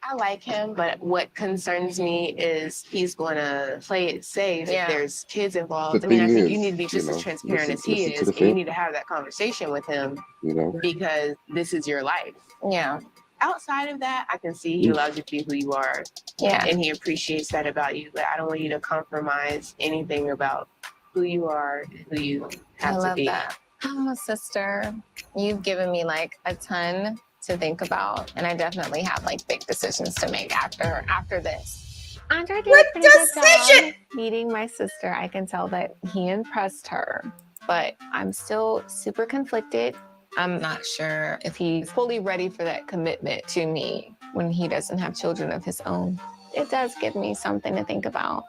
I like him, but what concerns me is he's going to play it safe if there's kids involved. The I mean, I thing think is, you need to be just you as know, transparent as he listen is, to the and you thing. need to have that conversation with him You know, because this is your life. Yeah. Outside of that, I can see he allows you to be who you are. Yeah. And he appreciates that about you, but I don't want you to compromise anything about who you are and who you have to be. That. I'm a sister. You've given me like a ton to think about, and I definitely have like big decisions to make after this. Andre did a pretty good job meeting my sister. I can tell that he impressed her, but I'm still super conflicted. I'm not sure if he's fully ready for that commitment to me when he doesn't have children of his own. It does give me something to think about.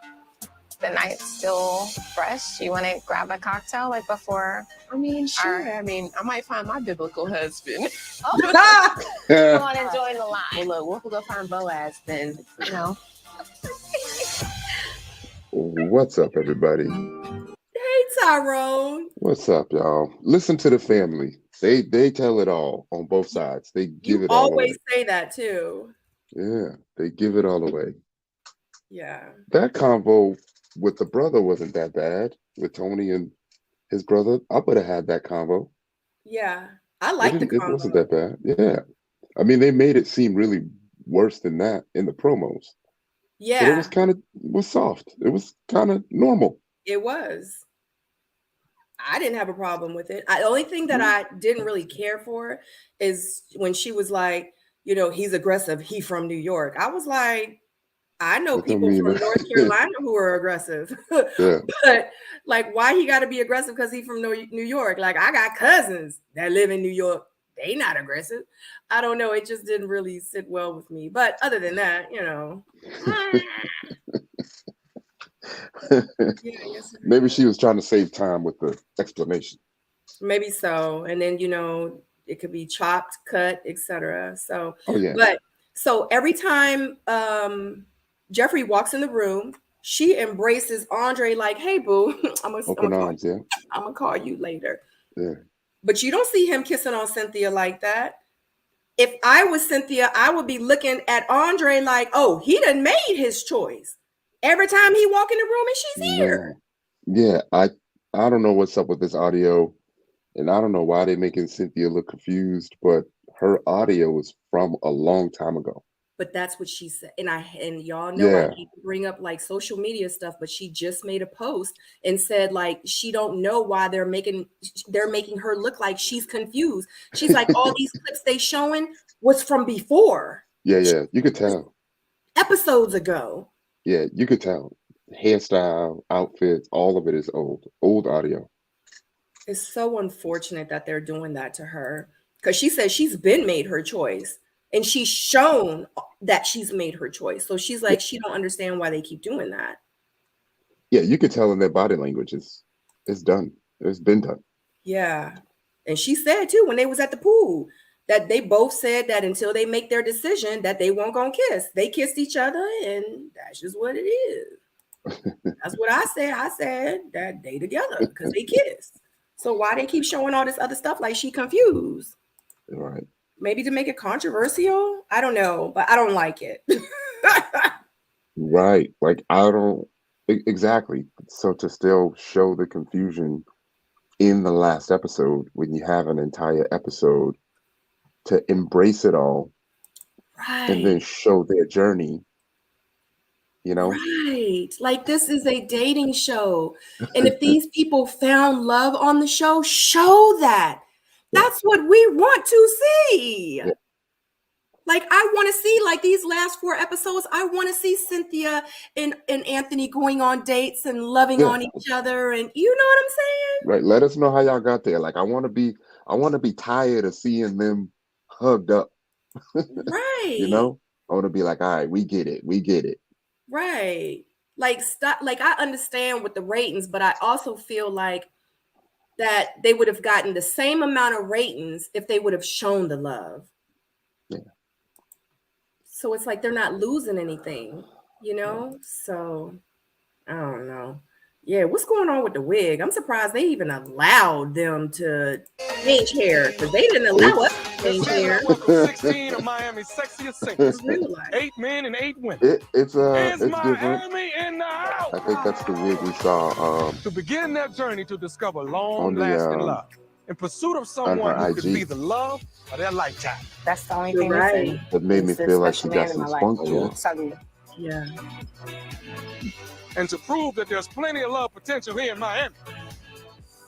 The night's still fresh. You want to grab a cocktail like before? I mean, sure. I mean, I might find my biblical husband. Come on and join the line. Well, look, we'll go find Boaz then, you know. What's up, everybody? Hey, Tyrone. What's up, y'all? Listen to the family. They tell it all on both sides. They give You it all away. always say that too. Yeah, they give it all away. Yeah. That convo with the brother wasn't that bad, with Tony and his brother. I would have had that convo. Yeah. I like the It combo. wasn't that bad. Yeah. I mean, they made it seem really worse than that in the promos. Yeah. But it was kind of soft. It was kind of normal. It was. I didn't have a problem with it. The only thing that I didn't really care for is when she was like, you know, he's aggressive. He from New York. I was like, I know people from North Carolina who are aggressive. Yeah. But like, why he got to be aggressive because he from New York? Like, I got cousins that live in New York. They not aggressive. I don't know. It just didn't really sit well with me. But other than that, you know. Maybe she was trying to save time with the explanation. Maybe so. And then, you know, it could be chopped, cut, etc. So, yeah. But so every time Jeffrey walks in the room, she embraces Andre like, hey, boo, I'm gonna call you later. Yeah. But you don't see him kissing on Cynthia like that. If I was Cynthia, I would be looking at Andre like, oh, he done made his choice. Every time he walk in the room and she's here. Yeah, I don't know what's up with this audio, and I don't know why they're making Cynthia look confused, but her audio is from a long time ago. But that's what she said. And y'all know Yeah. I hate to bring up like social media stuff, but she just made a post and said like she don't know why they're making her look like she's confused. She's like, all these clips they showing was from before. Yeah, you could tell. Episodes ago. Yeah, you could tell. Hairstyle, outfits, all of it is old audio. It's so unfortunate that they're doing that to her because she says she's been made her choice and she's shown that she's made her choice. So she's like, she don't understand why they keep doing that. Yeah, you could tell in their body language. It's done. It's been done. Yeah. And she said too, when they was at the pool, that they both said that until they make their decision that they won't gonna kiss. They kissed each other and that's just what it is. That's what I said. I said that they together because they kissed. So why they keep showing all this other stuff like she confused? Right. Maybe to make it controversial? I don't know, but I don't like it. Right. Like I don't exactly. So to still show the confusion in the last episode when you have an entire episode to embrace it all, right, and then show their journey, you know? Right. Like this is a dating show. And if these people found love on the show, show that. That's what we want to see. Yeah. Like I want to see like these last 4 episodes, I want to see Cynthia and Anthony going on dates and loving on each other. And you know what I'm saying? Right. Let us know how y'all got there. Like I want to be tired of seeing them hugged up. Right. You know? I want to be like, all right, we get it. Right. Like stop. Like I understand with the ratings, but I also feel like that they would have gotten the same amount of ratings if they would have shown the love. Yeah. So it's like they're not losing anything, you know? So I don't know. Yeah, what's going on with the wig? I'm surprised they even allowed them to change hair because they didn't allow us to change hair. 16 of Miami's sexiest singers. 8 men and 8 women. It's different. Miami in the house. I think that's the wig we saw. To begin their journey to discover long-lasting love, in pursuit of someone who could be the love of their lifetime. That's the only thing to say. That made me feel like she got some spunk to it. Yeah. And to prove that there's plenty of love potential here in Miami,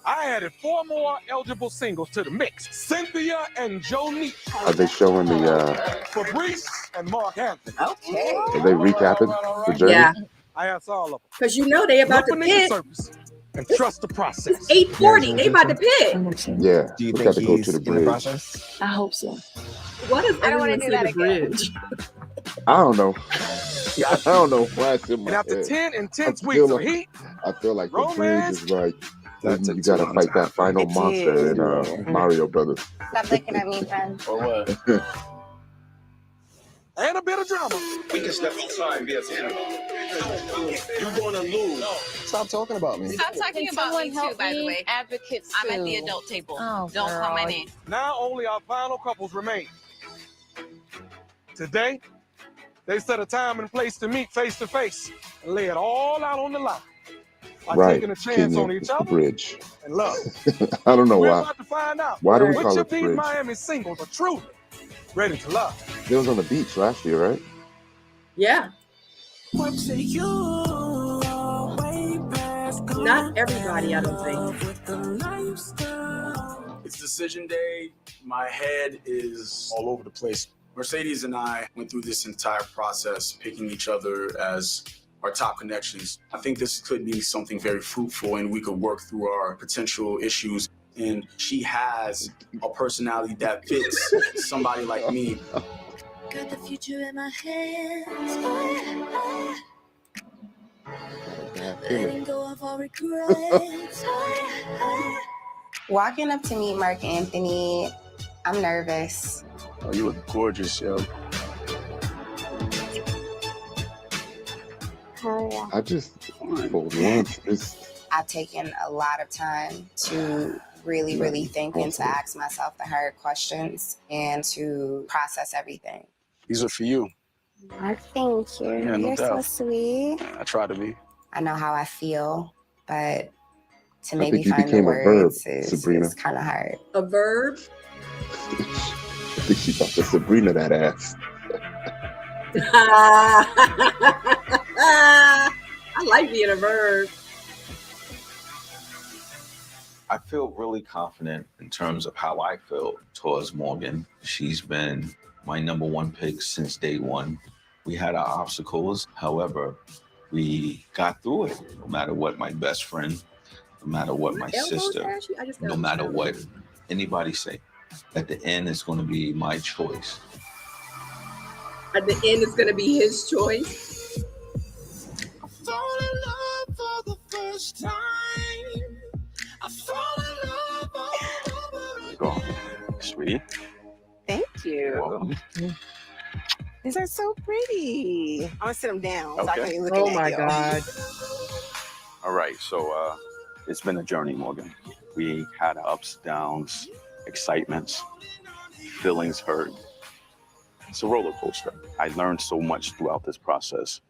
I added 4 more eligible singles to the mix. Cynthia and Jonique. Are they showing the? Fabrice and Mark Anthony. Okay. Are they recapping the journey? Yeah, I asked all of them. because you know they about Look to beneath the pit. surface and trust the process. It's 8:40. They about to pit. Yeah, Do you we think got to go he's to the in the bridge. process? I hope so. What does I don't wanna everyone do say that the again. bridge? I don't know. I don't know why it's in And my after head. 10 intense I weeks feel of like heat, I feel like the bridge romance. is like That when took you too got to long fight to that happen. final It monster did. in Mario Brothers. Stop looking at me, friend. Or what? and a bit of drama. We can step outside and be a team. You're going to lose. Stop talking about me. Stop talking Can about someone me too, help by the me? way. Advocate I'm at the Sue. adult table. Oh, Don't call my girl. name. Now only our final couples remain. Today, they set a time and place to meet face to face and lay it all out on the line by Right, taking a chance Kenya, on each it's the other bridge. and love. I don't know We're why. about to find out Why do we which call of it the these bridge? Miami singles are truly ready to love. It was on the beach last year, right? Yeah. Not everybody, I don't think. It's decision day. My head is all over the place. Mercedes and I went through this entire process, picking each other as our top connections. I think this could be something very fruitful and we could work through our potential issues. And she has a personality that fits somebody like me. Got the future in my hands. Letting go of all regrets. Walking up to meet Mark Anthony, I'm nervous. Oh, you look gorgeous, yo. Oh, yeah. I just, for once, it's I've taken a lot of time to really think and to ask myself the hard questions and to process everything. These are for you. Mark, thank you. Yeah, no You're so doubt. sweet. I try to be. I know how I feel, but to I maybe think you find the became a verb, words Sabrina. is kind of hard. A verb? I think she about to Sabrina that ass. I like being a verb. I feel really confident in terms of how I feel towards Morgan. She's been my #1 pick since day one. We had our obstacles. However, we got through it. No matter what my best friend, no matter what my sister, no matter what anybody say. At the end, it's going to be my choice. At the end, it's going to be his choice. Fall in love for the first time. I fall in love all over Go, sweetie. Thank you. Welcome. These are so pretty. I'm gonna sit them down so I Okay. can look Oh at my you. God. All right, so it's been a journey, Morgan. We had ups, downs, excitements, feelings hurt. It's a roller coaster. I learned so much throughout this process.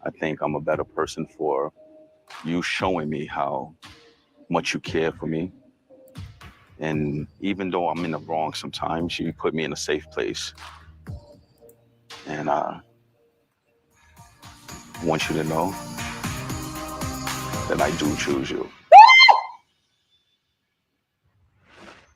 I think I'm a better person for you showing me how much you care for me. And even though I'm in the wrong sometimes, you put me in a safe place. And I want you to know that I do choose you.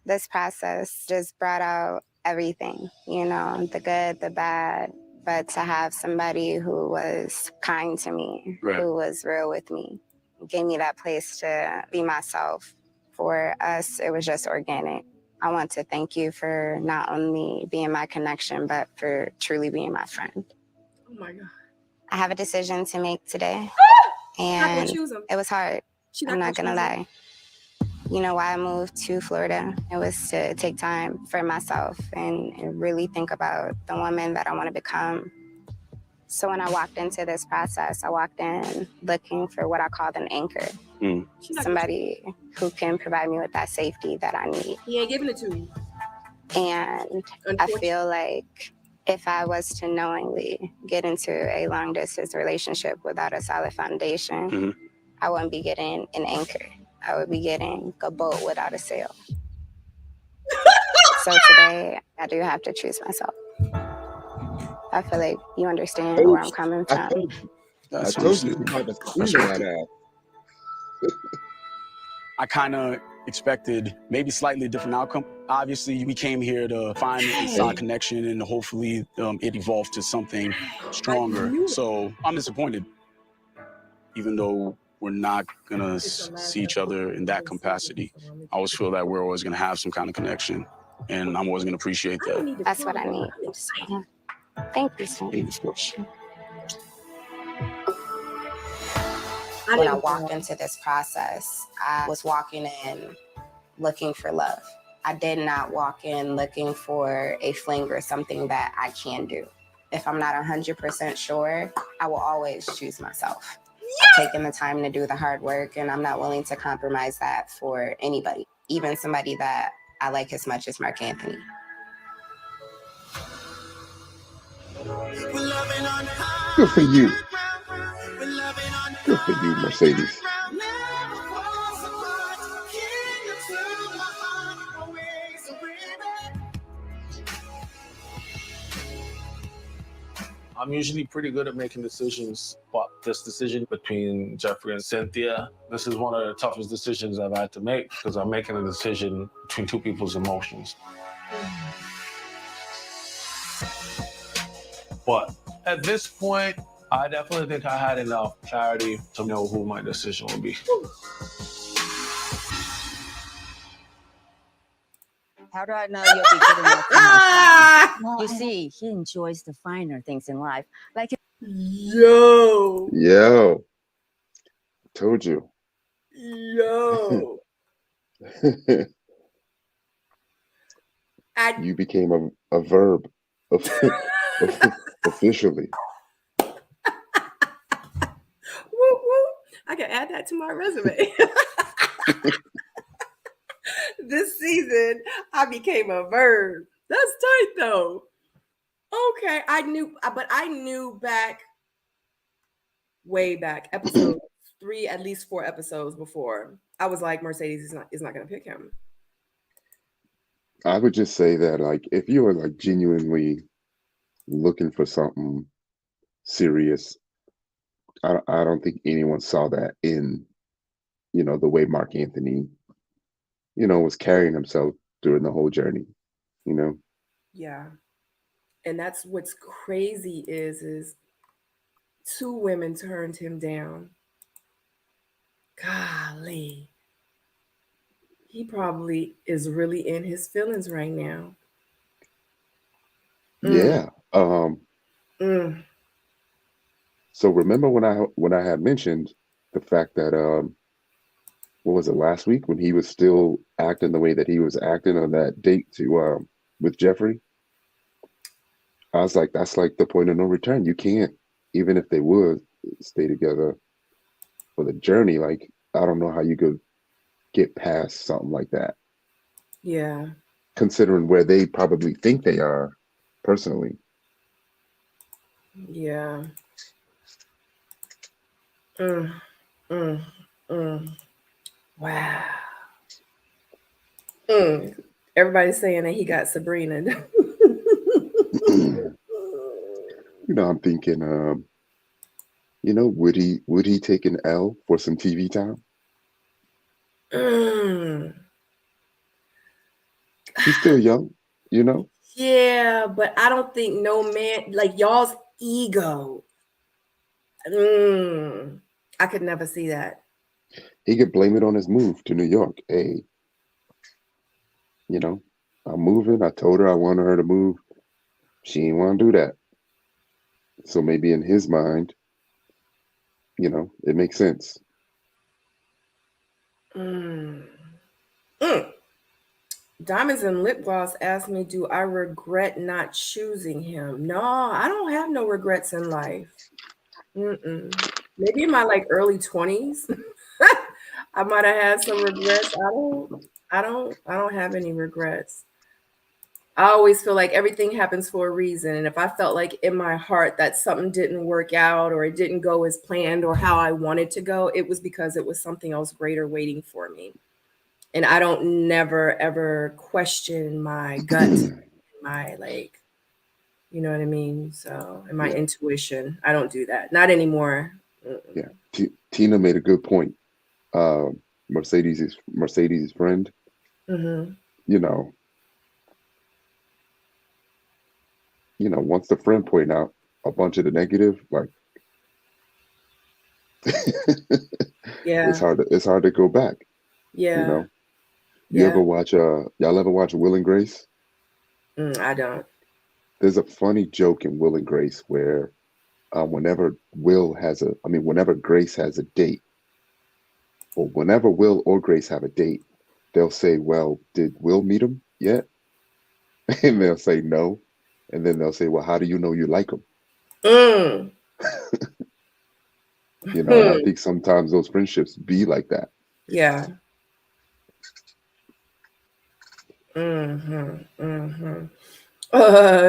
This process just brought out everything, you know, the good, the bad, but to have somebody who was kind to me, Right. who was real with me, gave me that place to be myself. For us, it was just organic. I want to thank you for not only being my connection, but for truly being my friend. Oh my God. I have a decision to make today, Not gonna and choose him. it was hard. She I'm not gonna choose him. lie. You know why I moved to Florida? It was to take time for myself and really think about the woman that I want to become. So when I walked into this process, I walked in looking for what I called an anchor. Somebody who can provide me with that safety that I need. He ain't giving it to you. And I feel like if I was to knowingly get into a long distance relationship without a solid foundation, I wouldn't be getting an anchor. I would be getting a boat without a sail. So today, I do have to choose myself. I feel like you understand where I'm coming from. I told you about to Sabrina that ass. I kind of expected maybe slightly different outcome. Obviously, we came here to find a solid connection, and hopefully it evolved to something stronger. So I'm disappointed, even though we're not gonna see each other in that capacity. I always feel that we're always gonna have some kind of connection, and I'm always gonna appreciate that. That's what I need. Thank you so much. When I walked into this process, I was walking in looking for love. I did not walk in looking for a fling or something that I can do. If I'm not 100% sure, I will always choose myself. I've taken the time to do the hard work, and I'm not willing to compromise that for anybody, even somebody that I like as much as Mark Anthony. Good for you. Good for you, Mercedes. I'm usually pretty good at making decisions, but this decision between Jeffrey and Cynthia, this is one of the toughest decisions I've had to make because I'm making a decision between two people's emotions. But at this point, I definitely think I had enough clarity to know who my decision would be. How do I know you'll be good enough for my son? You see, he enjoys the finer things in life. Like Yo. Told you. Yo. You became a verb officially. Woo, woo. I can add that to my resume. This season, I became a verb. That's tight, though. Okay, I knew way back, episode 3, at least 4 episodes before. I was like, Mercedes is not going to pick him. I would just say that, like, if you are like genuinely looking for something serious, I don't think anyone saw that in, the way Mark Anthony, was carrying himself during the whole journey, Yeah. And that's what's crazy is 2 women turned him down. Golly. He probably is really in his feelings right now. Yeah. Mm. So remember when I had mentioned the fact that what was it, last week, when he was still acting the way that he was acting on that date to with Jeffrey? I was like, that's like the point of no return. You can't, even if they would stay together for the journey, like, I don't know how you could get past something like that, Yeah. considering where they probably think they are personally. Yeah. Wow. Everybody's saying that he got Sabrina. I'm thinking, would he take an L for some TV time? He's still young, Yeah, but I don't think no man, like y'all's ego. I could never see that. He could blame it on his move to New York. Hey, I'm moving. I told her I wanted her to move. She didn't want to do that. So maybe in his mind, it makes sense. Diamonds and Lip Gloss asked me, do I regret not choosing him? No, I don't have no regrets in life. Maybe in my early 20s, I might have had some regrets. I don't have any regrets. I always feel like everything happens for a reason. And if I felt like in my heart that something didn't work out or it didn't go as planned or how I wanted to go, it was because it was something else greater waiting for me. And I don't never, ever question my gut, my you know what I mean? So, and my intuition, I don't do that. Not anymore. Yeah. Tina made a good point. Mercedes' friend, Mm-hmm. you know, once the friend point out a bunch of the negative, like Yeah. it's hard to go back. Yeah. You know, Yeah. y'all ever watch Will and Grace? I don't. There's a funny joke in Will and Grace where whenever Grace has a date, or whenever Will or Grace have a date, they'll say, "Well, did Will meet him yet?" And they'll say no, and then they'll say, "Well, how do you know you like him?" Mm. And I think sometimes those friendships be like that. Yeah.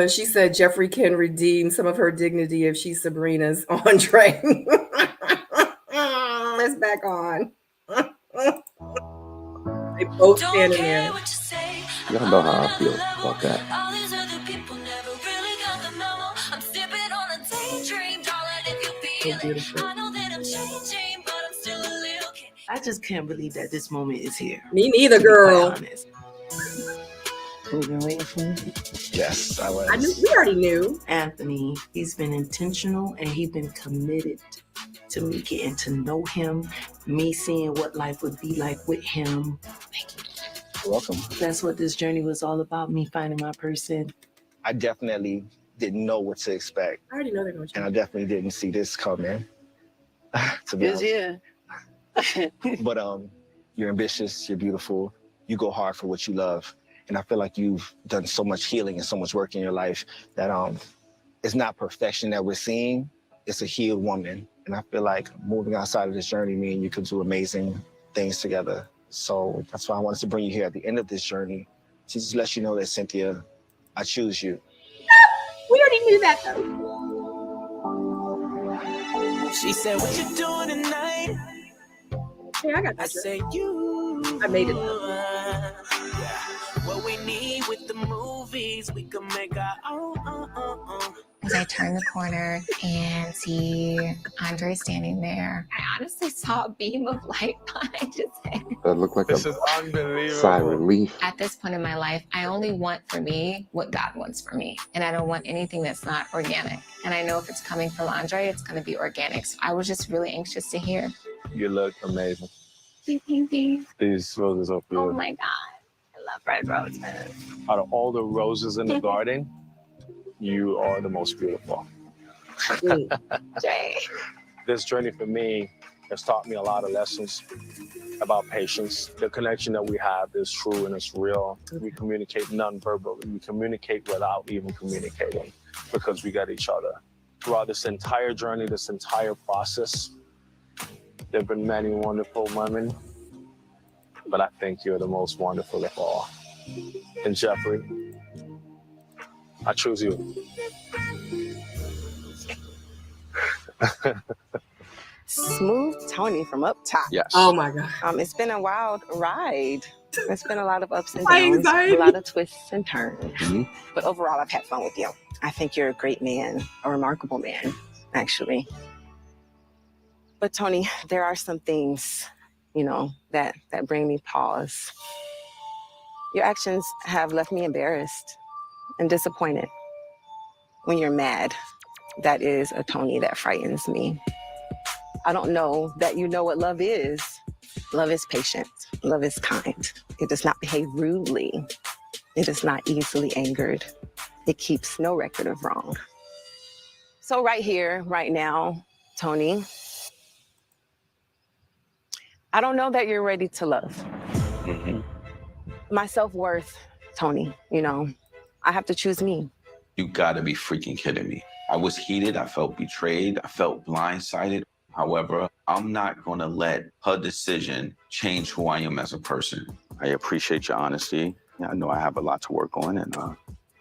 She said Jeffrey can redeem some of her dignity if she's Sabrina's Andre. It's back on. They both standing there. Y'all know how I feel about that. So beautiful. I just can't believe that this moment is here. Me neither, to be quite girl. honest. We've been waiting for you. Yes, I was. I knew we already knew. Anthony, he's been intentional and he's been committed to me getting to know him, me seeing what life would be like with him. You're welcome. That's what this journey was all about, me finding my person. I definitely didn't know what to expect. I already know they're going to And I definitely didn't see this coming. To be honest. Yeah. But you're ambitious, you're beautiful, you go hard for what you love. And I feel like you've done so much healing and so much work in your life that it's not perfection that we're seeing, it's a healed woman. And I feel like moving outside of this journey, me and you could do amazing things together. So that's why I wanted to bring you here at the end of this journey to just let you know that, Cynthia, I choose you. We already knew that though. She said, "What you doing tonight?" Hey, I got that. I said, "You." I made it. What we need with the movies, we can make our own. As I turned the corner and see Andre standing there, I honestly saw a beam of light behind his head. That looked like This is unbelievable. sigh of relief. At this point in my life, I only want for me what God wants for me. And I don't want anything that's not organic. And I know if it's coming from Andre, it's going to be organic. So I was just really anxious to hear. You look amazing. Thank you. These roses are Oh beautiful. my God. I love red roses. Out of all the roses in the garden, you are the most beautiful. Jay. This journey for me has taught me a lot of lessons about patience. The connection that we have is true and it's real. We communicate non-verbally. We communicate without even communicating because we got each other. Throughout this entire journey, this entire process, there have been many wonderful women, but I think you're the most wonderful of all. And Jeffrey, I choose you. Smooth Tony from up top. Yes. Oh my God. It's been a wild ride. It's been a lot of ups and My downs, anxiety. a lot of twists and turns. But overall, I've had fun with you. I think you're a great man, a remarkable man, actually. But Tony, there are some things, that bring me pause. Your actions have left me embarrassed and disappointed. When you're mad, that is a Tony that frightens me. I don't know that you know what love is. Love is patient. Love is kind. It does not behave rudely. It is not easily angered. It keeps no record of wrong. So right here, right now, Tony, I don't know that you're ready to love. My self-worth, Tony, I have to choose me. You gotta be freaking kidding me. I was heated, I felt betrayed, I felt blindsided. However, I'm not gonna let her decision change who I am as a person. I appreciate your honesty. I know I have a lot to work on, and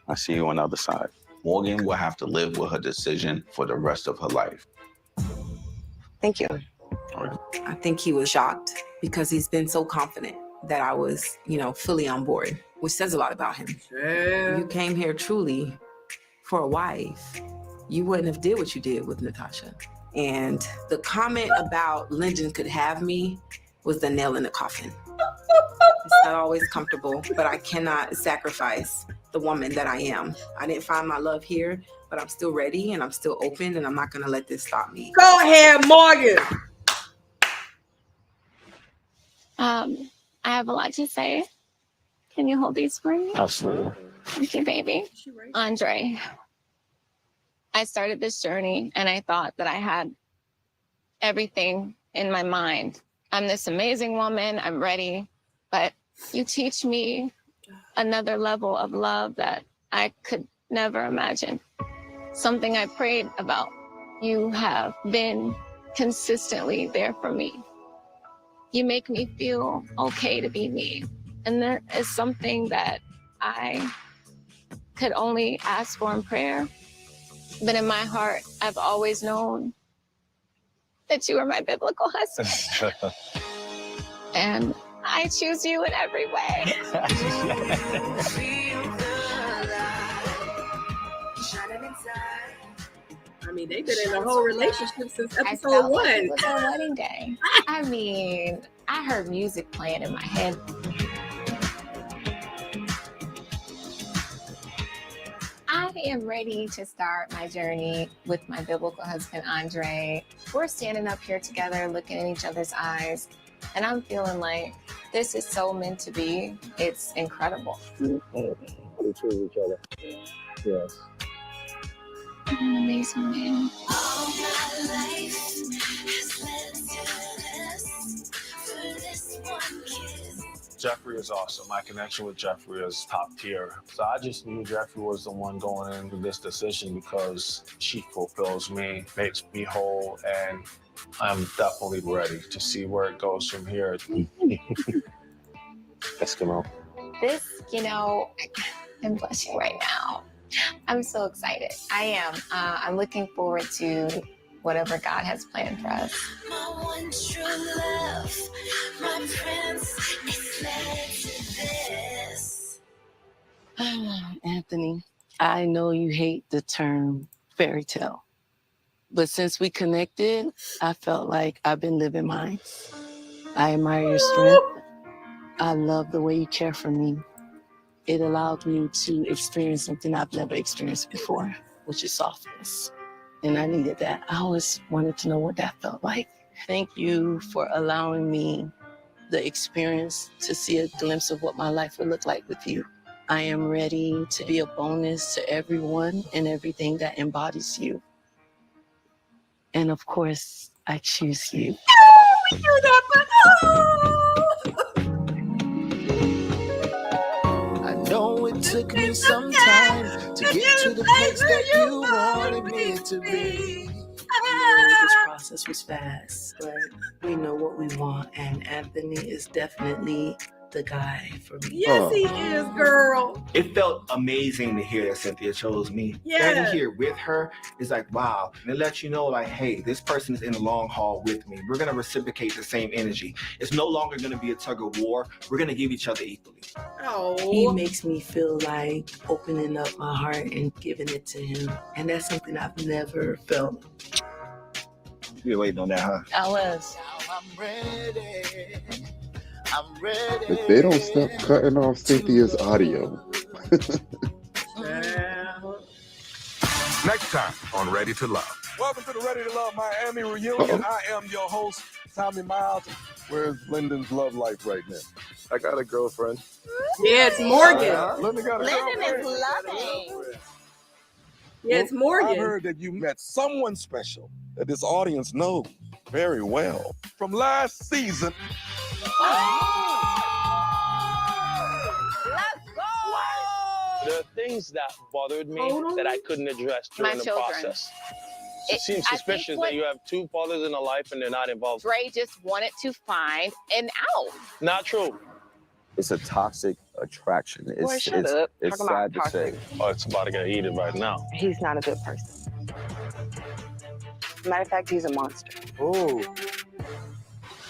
I see you on the other side. Morgan will have to live with her decision for the rest of her life. Thank you. I think he was shocked because he's been so confident that I was, fully on board, which says a lot about him. Yeah. You came here truly for a wife. You wouldn't have did what you did with Natasha. And the comment about Lyndon could have me, was the nail in the coffin. It's not always comfortable, but I cannot sacrifice the woman that I am. I didn't find my love here, but I'm still ready and I'm still open and I'm not gonna let this stop me. Go ahead, Morgan. I have a lot to say. Can you hold these for me? Absolutely. Thank you, baby. Andre, I started this journey and I thought that I had everything in my mind. I'm this amazing woman, I'm ready, but you teach me another level of love that I could never imagine. Something I prayed about. You have been consistently there for me. You make me feel okay to be me. And there is something that I could only ask for in prayer. But in my heart, I've always known that you are my biblical husband. And I choose you in every way. I mean, they've been in a whole relationship since I episode felt 1. like it was our wedding day. I mean, I heard music playing in my head. I am ready to start my journey with my biblical husband, Andre. We're standing up here together, looking in each other's eyes, and I'm feeling like this is so meant to be. It's incredible. We choose each other. Yes. You're an amazing man. All my life has led to this one kiss. Jeffrey is awesome. My connection with Jeffrey is top tier. So I just knew Jeffrey was the one going into this decision because she fulfills me, makes me whole, and I'm definitely ready to see where it goes from here. Eskimo. This, I'm blushing right now. I'm so excited. I am. I'm looking forward to whatever God has planned for us. My one true love, my prince is led to this. Anthony, I know you hate the term fairy tale, but since we connected, I felt like I've been living mine. I admire your strength. I love the way you care for me. It allowed me to experience something I've never experienced before, which is softness. And I needed that. I always wanted to know what that felt like. Thank you for allowing me the experience to see a glimpse of what my life would look like with you. I am ready to be a bonus to everyone and everything that embodies you. And of course, I choose you. I know it took me some time to get to the place that you wanted me to be. This process was fast, but we know what we want, and Anthony is definitely the guy for me. Yes, he is, girl. It felt amazing to hear that Cynthia chose me. Standing here with her is like, wow. And it lets you know, like, hey, this person is in the long haul with me. We're going to reciprocate the same energy. It's no longer going to be a tug of war. We're going to give each other equally. Oh. He makes me feel like opening up my heart and giving it to him. And that's something I've never felt. You're waiting on that, huh? I was. I'm ready. I'm ready. If they don't stop cutting off Cynthia's audio. Next time on Ready to Love. Welcome to the Ready to Love Miami reunion. I am your host, Tommy Miles. Where's Lyndon's love life right now? I got a girlfriend. Yeah, it's Morgan. Lyndon got a Lyndon girlfriend. is loving. Yeah, it's Morgan. I heard that you met someone special that this audience knows very well from last season. There are things that bothered me that I couldn't address during My the children. process. It seems I think suspicious that you have two fathers in a life and they're not involved. Dre just wanted to find an out. Not true. It's a toxic attraction. Boy, shut up. It's Talk about sad to say. Oh, it's about to get heated right now. He's not a good person. Matter of fact, he's a monster. Oh,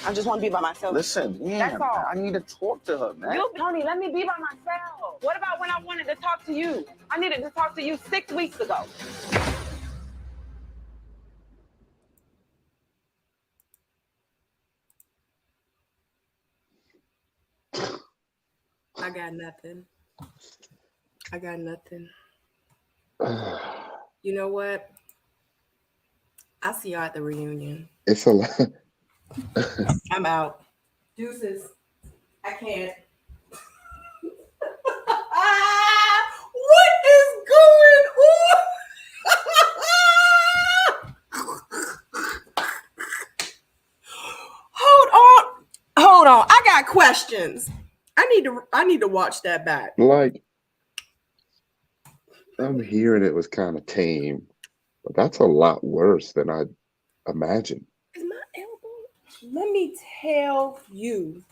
I just want to be by myself. listen, That's all. I need to talk to her, man. You, Tony, let me be by myself. What about when I wanted to talk to you? I needed to talk to you 6 weeks ago. I got nothing. I got nothing. You know what? I'll see y'all at the reunion. It's a lot. I'm out. Deuces. I can't. What is going on? Hold on. I got questions. I need to watch that back. Like, I'm hearing it was kind of tame, but that's a lot worse than I imagined. Is my elbow? Let me tell you.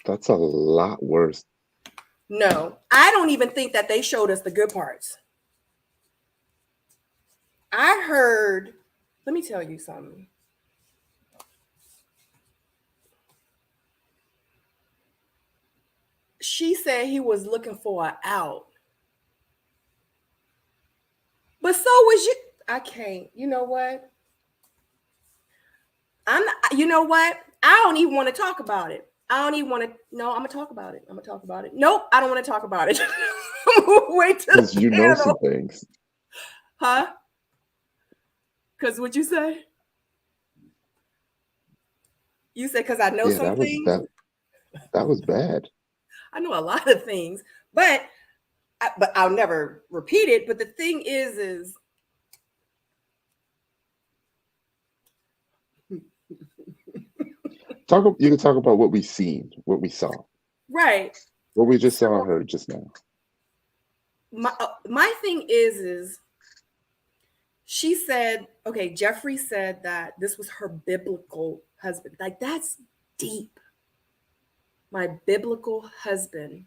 That's a lot worse. No, I don't even think that they showed us the good parts. I heard, let me tell you something. She said he was looking for an out. But so was you. I can't. You know what? You know what? I don't even want to talk about it. I don't even want to. No, I'm going to talk about it. Nope, I don't want to talk about it. Wait till Because you know some things. Huh? Because what'd you say? You said because I know some things? That was bad. I know a lot of things, but I'll never repeat it. But the thing is You can talk about what we seen, what we saw. Right. What we just saw and heard just now. My thing is she said, okay, Jeffrey said that this was her biblical husband. Like, that's deep. My biblical husband.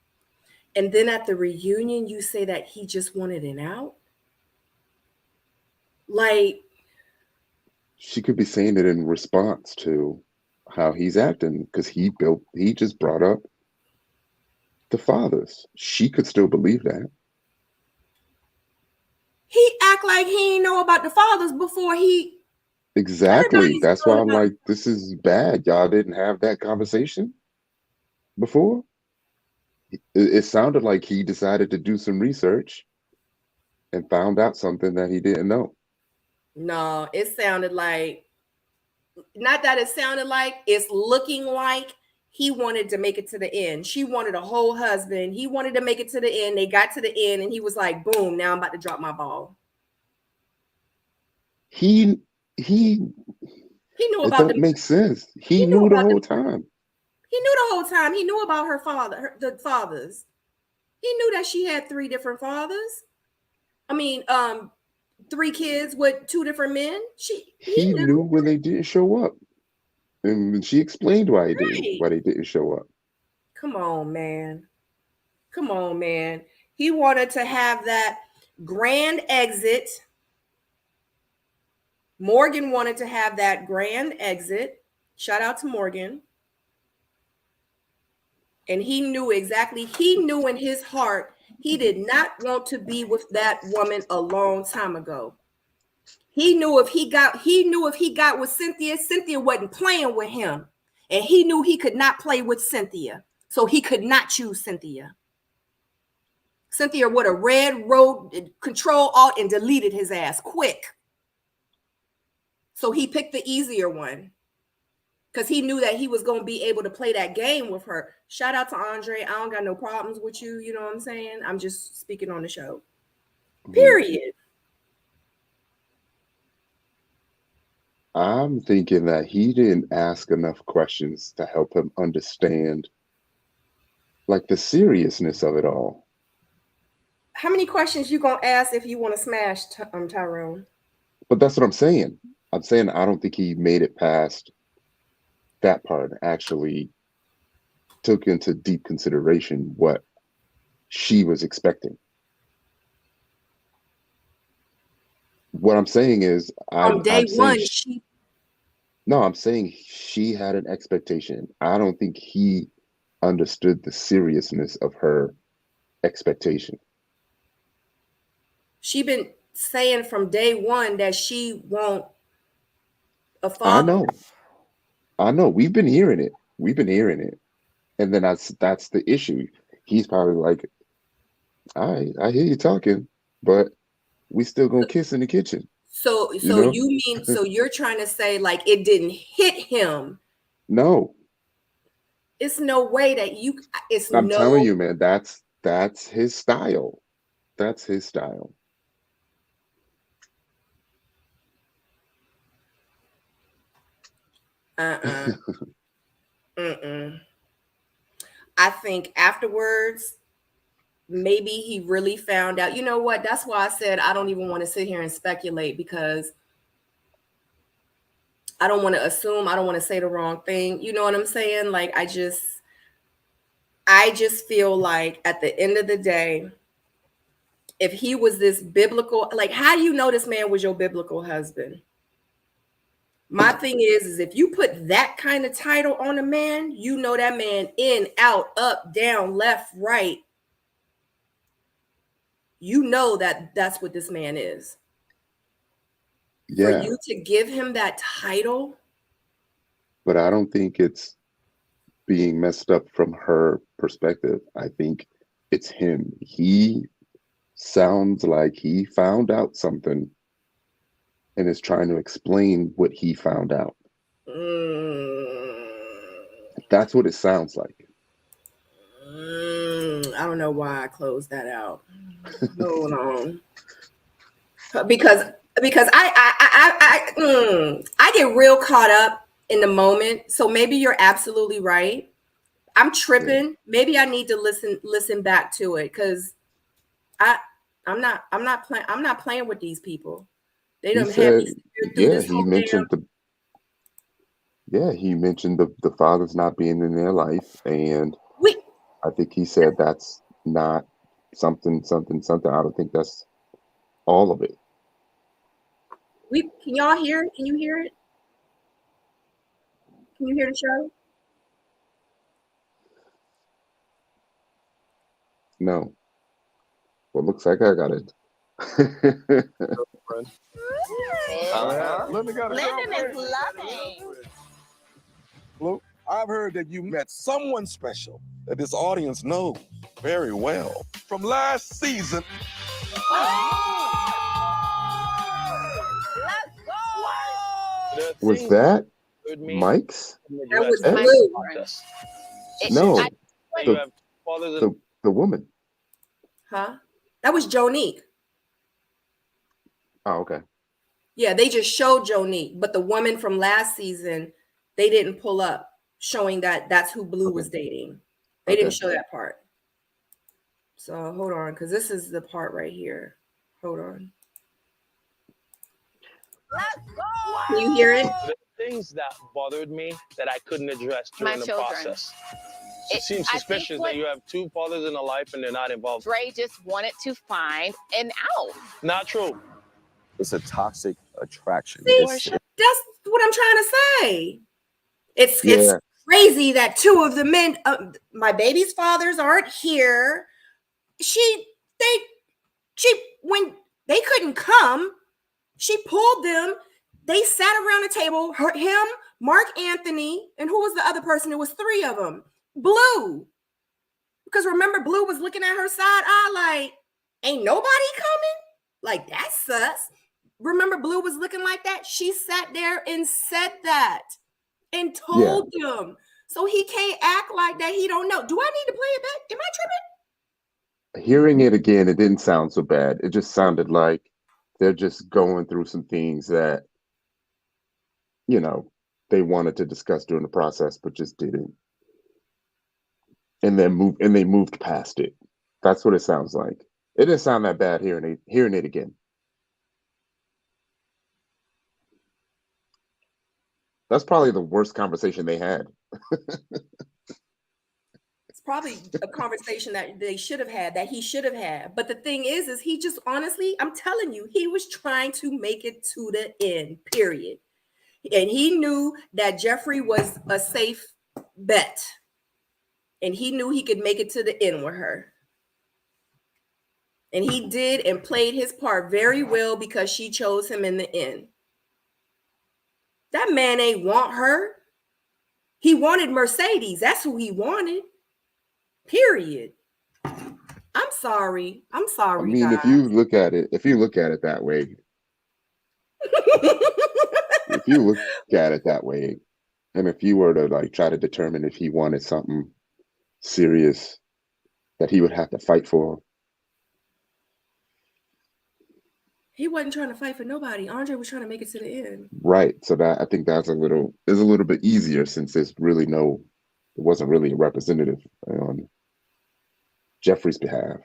And then at the reunion, you say that he just wanted an out? Like, she could be saying it in response to how he's acting because he just brought up the fathers. She could still believe that. He act like he ain't know about the fathers before he. Exactly. That's why I'm like, this is bad. Y'all didn't have that conversation before. It sounded like he decided to do some research and found out something that he didn't know. No, it sounded like, not that it sounded like, it's looking like he wanted to make it to the end. She wanted a whole husband. He wanted to make it to the end. They got to the end and he was like, boom, now I'm about to drop my ball. He knew it about don't make sense. He knew the whole time. He knew the whole time. He knew about her father, the fathers. He knew that she had 3 different fathers. I mean, 3 kids with 2 different men. He knew when they didn't show up. And she explained why they didn't show up. Come on, man. Come on, man. He wanted to have that grand exit. Morgan wanted to have that grand exit. Shout out to Morgan. And he knew in his heart, he did not want to be with that woman a long time ago. He knew if he got with Cynthia, Cynthia wasn't playing with him. And he knew he could not play with Cynthia. So he could not choose Cynthia. Cynthia would have read, wrote, Control, Alt, and deleted his ass quick. So he picked the easier one. Because he knew that he was going to be able to play that game with her. Shout out to Andre. I don't got no problems with you. You know what I'm saying? I'm just speaking on the show. Period. I'm thinking that he didn't ask enough questions to help him understand, like, the seriousness of it all. How many questions you going to ask if you want to smash Tyrone? But that's what I'm saying. I'm saying I don't think he made it past that part, actually took into deep consideration what she was expecting. What I'm saying is, I'm saying she had an expectation. I don't think he understood the seriousness of her expectation. She been saying from day one that she want a father. I know. We've been hearing it. And then that's the issue. He's probably like, I hear you talking, but we still gonna kiss in the kitchen. So You know? you mean, so you're trying to say like it didn't hit him? No, It's no way that you. It's I'm no. telling you, man, that's his style. That's his style. Mm-mm. I think afterwards, maybe he really found out. You know what? That's why I said I don't even want to sit here and speculate, because I don't want to assume. I don't want to say the wrong thing. You know what I'm saying? Like I just feel like at the end of the day, if he was this biblical, like how do you know this man was your biblical husband? My thing is if you put that kind of title on a man, you know that man in, out, up, down, left, right. You know that that's what this man is. For Yeah, you to give him that title. but I don't think it's being messed up from her perspective. I think it's him. He sounds like he found out something and is trying to explain what he found out. That's what it sounds like. I don't know why I closed that out. Hold on. Because I get real caught up in the moment. So maybe you're absolutely right. I'm tripping. Yeah. Maybe I need to listen back to it, because I'm not playing with these people. They don't have me through this whole he mentioned the fathers not being in their life, and I think he said that's not something. I don't think that's all of it. Can y'all hear it? Can you hear it? Can you hear the show? No. Well, looks like I got it. Lyndon is loving. Luke, I've heard that you met someone special that this audience knows very well from last season. Was that Mike's? That was Blue. No, the woman. Huh? That was Jonique. Oh, okay. Yeah, they just showed Jonique, but the woman from last season, they didn't pull up showing that that's who Blue was dating. They didn't show that part. So hold on, because this is the part right here. Hold on. Can you hear it? The things that bothered me that I couldn't address during the process. It seems suspicious that you have two fathers in a life and they're not involved. Dre just wanted to find an out. Not true. It's a toxic attraction. See, that's what I'm trying to say. It's crazy that two of the men, my baby's fathers aren't here. When they couldn't come, she pulled them. They sat around the table, him, Mark Anthony, and who was the other person? It was three of them. Blue. Because remember, Blue was looking at her side eye like, ain't nobody coming? Like, that's sus. Remember, Blue was looking like that? She sat there and said that and told him. So he can't act like that. He don't know. Do I need to play it back? Am I tripping? Hearing it again, it didn't sound so bad. It just sounded like they're just going through some things that, you know, they wanted to discuss during the process, but just didn't. And then they moved past it. That's what it sounds like. It didn't sound that bad hearing it again. That's probably the worst conversation they had. It's probably a conversation that they should have had, that he should have had. But the thing is he just honestly, I'm telling you, he was trying to make it to the end, period. And he knew that Jeffrey was a safe bet. And he knew he could make it to the end with her. And he did and played his part very well because she chose him in the end. That man ain't want her. He wanted Mercedes. That's who he wanted. Period. I'm sorry. I'm I sorry, mean, guys. if you look at it that way, if you look at it that way, and if you were to like try to determine if he wanted something serious that he would have to fight for, He wasn't trying to fight for nobody. Andre was trying to make it to the end. right? So that I think that's a little bit easier since it wasn't really a representative on Jeffrey's behalf.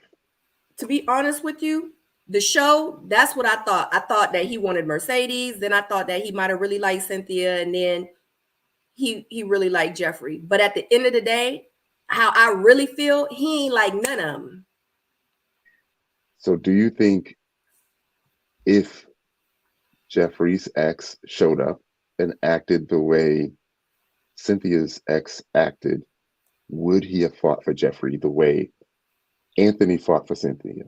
To be honest with you, the show, that's what I thought. I thought that he wanted Mercedes. Then I thought that he might have really liked Cynthia. And then he really liked Jeffrey. But at the end of the day, how I really feel, he ain't like none of them. So do you think if Jeffrey's ex showed up and acted the way Cynthia's ex acted, would he have fought for Jeffrey the way Anthony fought for Cynthia?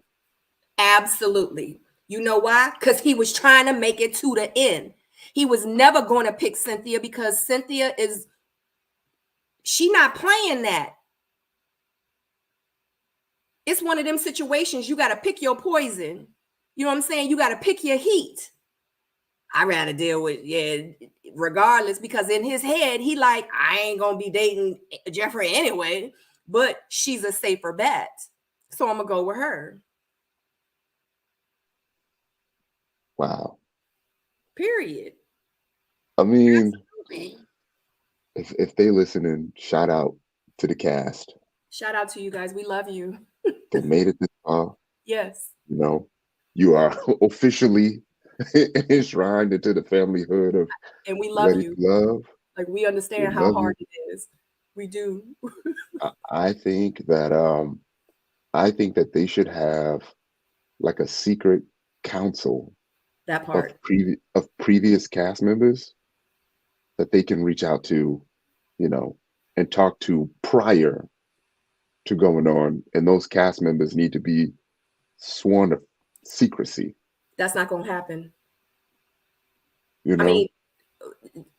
Absolutely. You know why? Because he was trying to make it to the end. He was never going to pick Cynthia because Cynthia she not playing that. It's one of them situations you got to pick your poison. You know what I'm saying? You got to pick your heat. I'd rather deal with, regardless, because in his head, he like, I ain't going to be dating Jeffrey anyway, but she's a safer bet. So I'm going to go with her. Wow. Period. I mean, if they listening, shout out to the cast. Shout out to you guys. We love you. They made it this far. Yes. You know, you are officially enshrined into the familyhood of And we love Ready you. to Love. Like, we understand We how love hard you. it is. We do. I think that they should have like a secret council That part. of previous cast members that they can reach out to, and talk to prior to going on, and those cast members need to be sworn to secrecy. That's not going to happen. You know? I mean,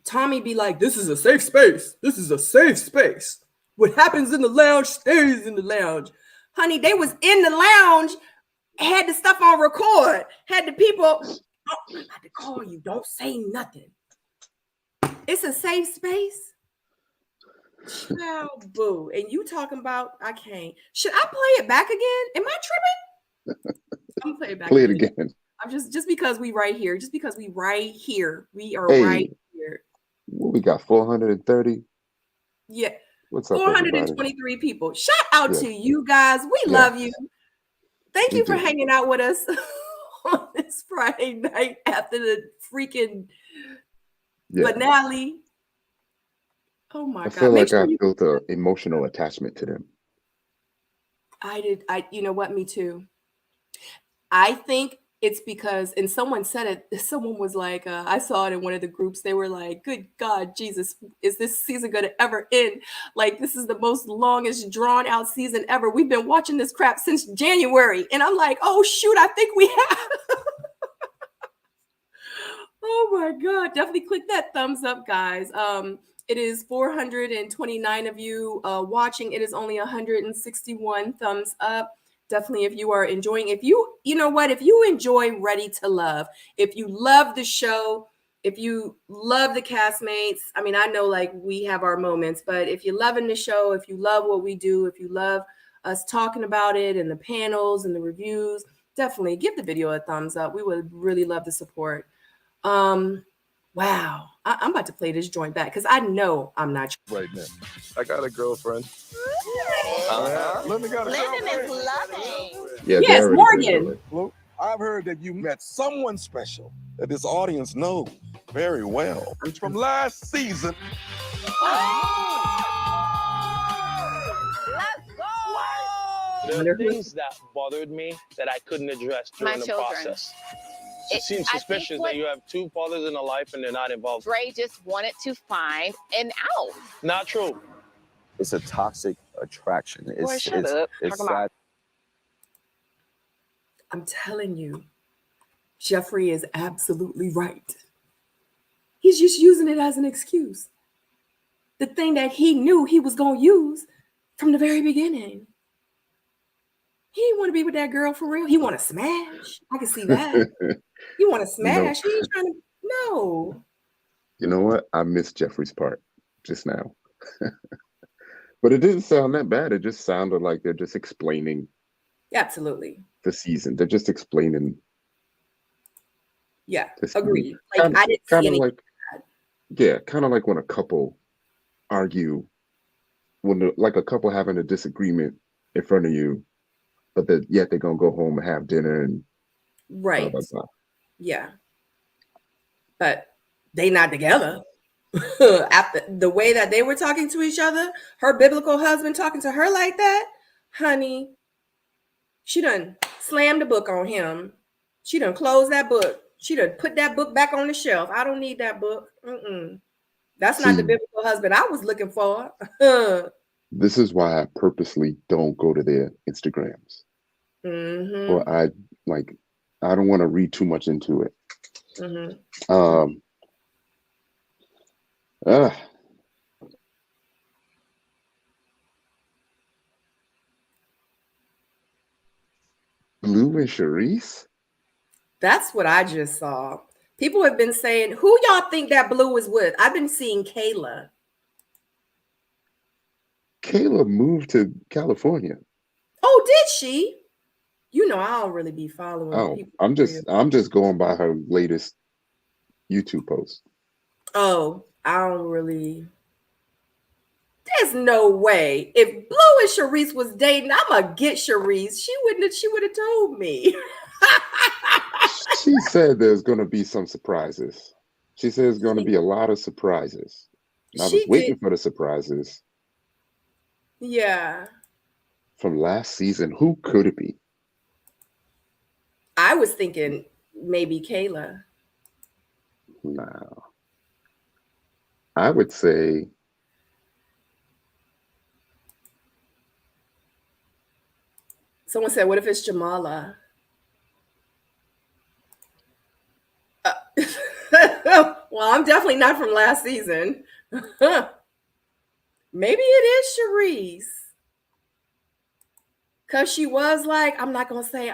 Tommy be like, this is a safe space. This is a safe space. What happens in the lounge stays in the lounge. Honey, they was in the lounge, had the stuff on record, had the people, I'm about to call you. Don't say nothing. It's a safe space. Child, boo. And you talking about, I can't. Should I play it back again? Am I tripping? I'm going to play it back Play it again. I'm just because we right here. Just because we right here. We are Hey, right here. What we got, 430? Yeah. What's up, 423 people. Shout out Yeah. to you guys. We love you. Thank We you for do. hanging out with us on this Friday night after the freaking finale. Oh my I God. feel Make like sure I you built an emotional attachment to them. I did. You know what? Me too. I think it's because, and someone said it, someone was like, I saw it in one of the groups. They were like, good God, Jesus, is this season going to ever end? Like, this is the most longest drawn out season ever. We've been watching this crap since January. And I'm like, oh, shoot, I think we have. Oh my God. Definitely click that thumbs up, guys. It is 429 of you watching. It is only 161 thumbs up. Definitely, if you are enjoying, if you know what, if you enjoy Ready to Love, if you love the show, if you love the castmates, I mean, I know like we have our moments, but if you're loving the show, if you love what we do, if you love us talking about it and the panels and the reviews, definitely give the video a thumbs up. We would really love the support. Wow. I'm about to play this joint back because I know I'm not right now. I got a girlfriend. Linda got a Lyndon girlfriend. is loving. Yeah, they Yes, already Morgan. said Luke, I've heard that you met someone special that this audience knows very well. From last season. There are things that bothered me that I couldn't address during the children. process. It seems I think suspicious that you have two fathers in a life and they're not involved. Dre just wanted to find an out. Not true. It's a toxic attraction. Boy, shut up. It's Talking about- sad. I'm telling you, Jeffrey is absolutely right. He's just using it as an excuse. The thing that he knew he was going to use from the very beginning. He didn't want to be with that girl for real. He want to smash. I can see that. He want to smash. He ain't trying to. No. You know what? I missed Jeffrey's part just now. But it didn't sound that bad. It just sounded like they're just explaining Absolutely. the season. They're just explaining. Yeah, this agreed. Kind I didn't see of any. like, yeah, kind of like when a couple argue, like a couple having a disagreement in front of you, but yet they're gonna go home and have dinner and Right. blah, blah, blah. Yeah. But they not together. After the way that they were talking to each other, her biblical husband talking to her like that, honey, she done slammed the book on him. She done closed that book. She done put that book back on the shelf. I don't need that book. That's not the biblical husband I was looking for. This is why I purposely don't go to their Instagrams. Or I don't want to read too much into it. Blue and Charisse? That's what I just saw. People have been saying, who y'all think that Blue is with? I've been seeing Kayla. Kayla moved to California. Oh, did she? You know, I don't really be following people. I'm just going by her latest YouTube post. Oh, I don't really. There's no way. If Blue and Charisse was dating, I'ma get Charisse. She would have told me. She said there's gonna be some surprises. She said there's gonna be a lot of surprises. And I was waiting for the surprises. Yeah. From last season. Who could it be? I was thinking maybe Kayla. No. I would say someone said, what if it's Jamala? Well, I'm definitely not from last season. Maybe it is Charisse. Because she was like, I'm not going to say.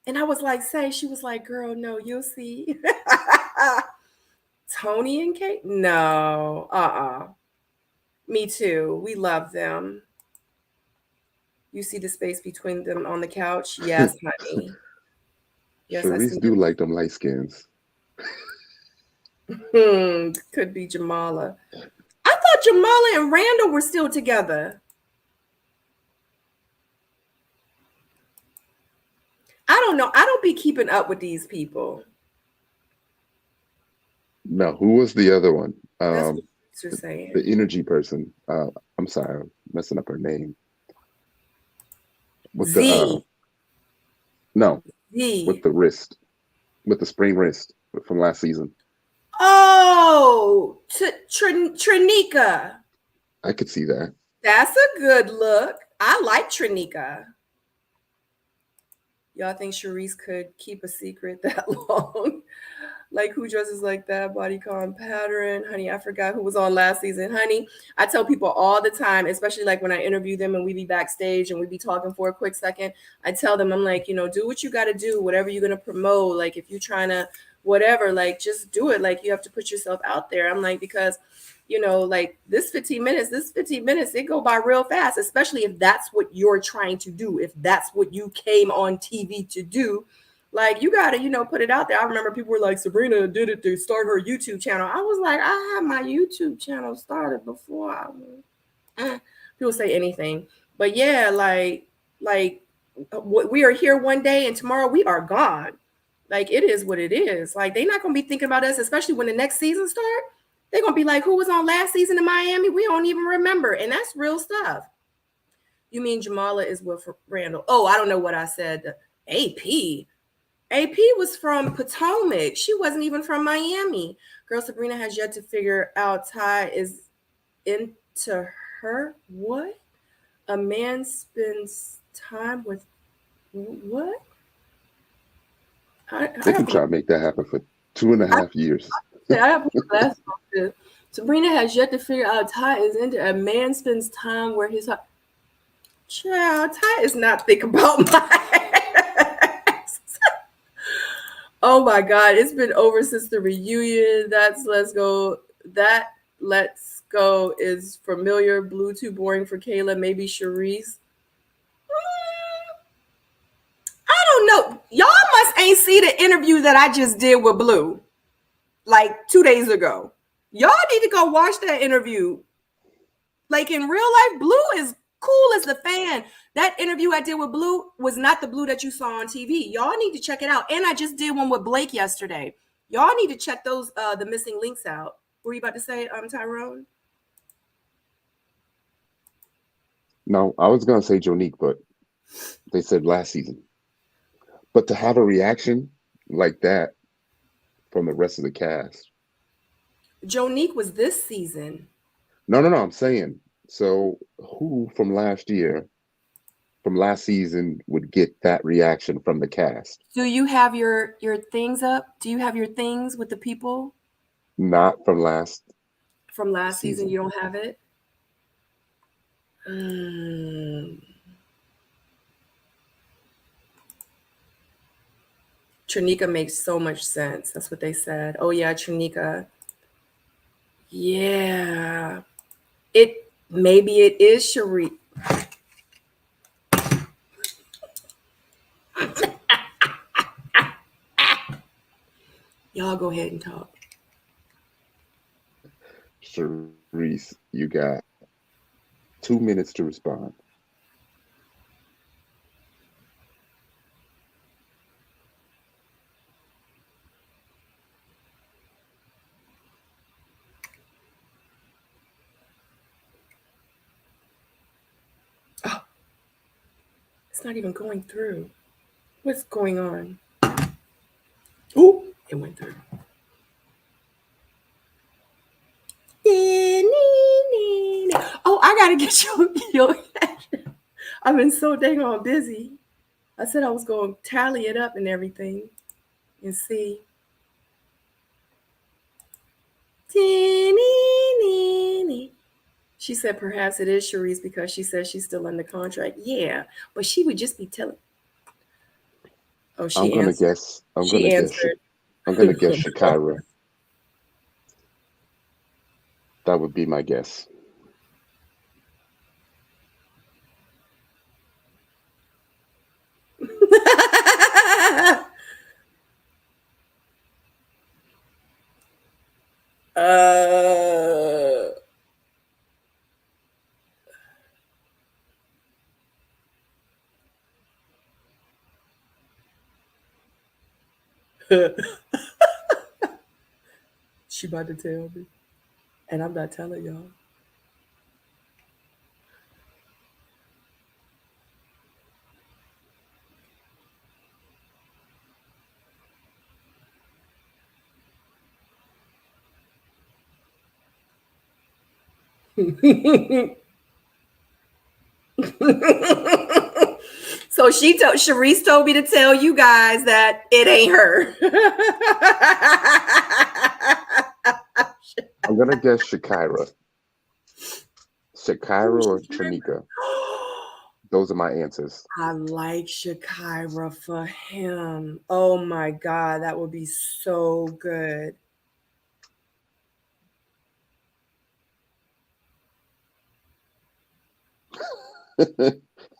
And I was like, say. She was like, girl, no, you'll see. Tony and Kate? No. Me too. We love them. You see the space between them on the couch? Yes, honey. Yes, Charisse do like them light skins. Could be Jamala. I thought Jamala and Randall were still together. I don't know. I don't be keeping up with these people. No, who was the other one? That's what you're saying. The energy person. I'm sorry, I'm messing up her name. With Z. With the wrist. With the sprained wrist from last season. Oh, Trinika. I could see that. That's a good look. I like Trinika. Y'all think Charisse could keep a secret that long? Like, who dresses like that? Bodycon pattern. Honey, I forgot who was on last season. Honey, I tell people all the time, especially like when I interview them and we be backstage and we be talking for a quick second, I tell them, I'm like, do what you got to do, whatever you're going to promote. Like, if you're trying to whatever, like, just do it. Like, you have to put yourself out there. I'm like, because like this 15 minutes, it go by real fast, especially if that's what you're trying to do. If that's what you came on TV to do, like, you got to, put it out there. I remember people were like, Sabrina did it to start her YouTube channel. I was like, I had my YouTube channel started before people say anything. But yeah, like we are here one day and tomorrow we are gone. Like, it is what it is. Like, they're not going to be thinking about us, especially when the next season starts. They're going to be like, who was on last season in Miami? We don't even remember. And that's real stuff. You mean Jamala is with Randall? Oh, I don't know what I said. AP was from Potomac. She wasn't even from Miami. Girl, Sabrina has yet to figure out Ty is into her. What? A man spends time with what? They can try to make that happen for 2.5 years. I have glasses on too. Sabrina has yet to figure out Ty is into a man spends time where his heart. Child, Ty is not think about my ass. Oh my God, it's been over since the reunion. That's Let's Go. That Let's Go is familiar. Blue too boring for Kayla. Maybe Charisse. I don't know. Y'all must ain't see the interview that I just did with Blue like 2 days ago. Y'all need to go watch that interview. Like in real life, Blue is cool as the fan. That interview I did with Blue was not the Blue that you saw on TV. Y'all need to check it out. And I just did one with Blake yesterday. Y'all need to check those the missing links out. What were you about to say, Tyrone? No, I was gonna say Jonique, but they said last season. But to have a reaction like that from the rest of the cast. Jonique was this season. No, I'm saying. So who from last season would get that reaction from the cast? Do you have your things up? Do you have your things with the people? Not from last season. You don't have it? Trinika makes so much sense. That's what they said. Oh yeah, Trinika. Yeah. Maybe it is Cherie. Y'all go ahead and talk. Charisse, you got 2 minutes to respond. Oh, it's not even going through. What's going on? Oh, it went through. Oh, I gotta get your I've been so dang on busy. I said I was going to tally it up and everything and see. She said perhaps it is Charisse because she says she's still under contract. Yeah, but she would just be telling. Oh, I'm gonna guess Shakira. That would be my guess. She about to tell me, and I'm not telling y'all. So Charisse told me to tell you guys that it ain't her. I'm gonna guess Shakira. Shakira or Trinika. Those are my answers. I like Shakira for him. Oh my God, that would be so good.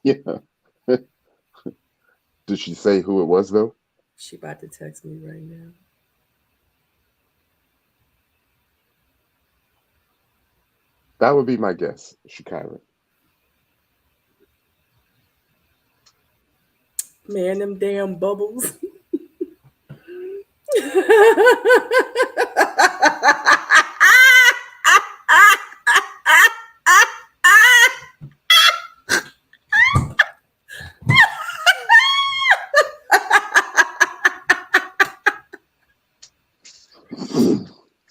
Yeah. Did she say who it was though? She about to text me right now. That would be my guess, Shakira. Man, them damn bubbles.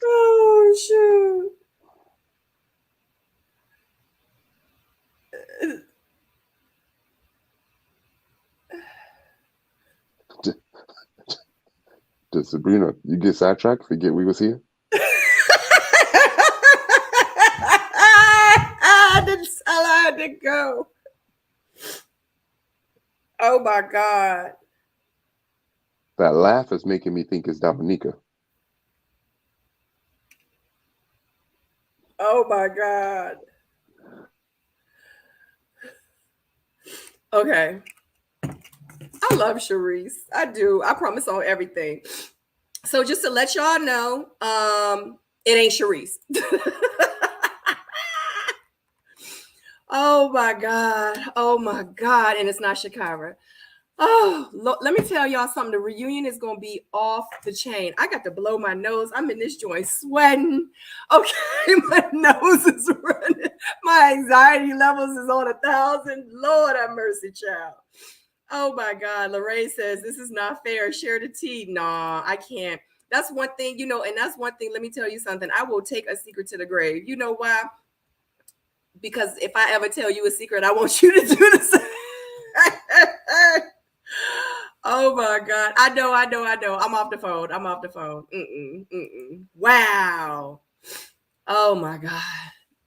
Oh shoot. Did Sabrina, you get sidetracked? Forget we was here? it go? Oh my God. That laugh is making me think it's Dominica. Oh my God. Okay. I love Sharice. I do. I promise on everything. So just to let y'all know, it ain't Sharice. Oh my God. Oh my God. And it's not Shakira. Oh, let me tell y'all something. The reunion is going to be off the chain. I got to blow my nose. I'm in this joint sweating. Okay, my nose is running. My anxiety levels is on 1,000. Lord have mercy, child. Oh my God. Lorraine says, this is not fair. Share the tea. Nah, I can't. That's one thing, and that's one thing. Let me tell you something. I will take a secret to the grave. You know why? Because if I ever tell you a secret, I want you to do the same. Oh my God. I know. I'm off the phone. Wow. Oh my God.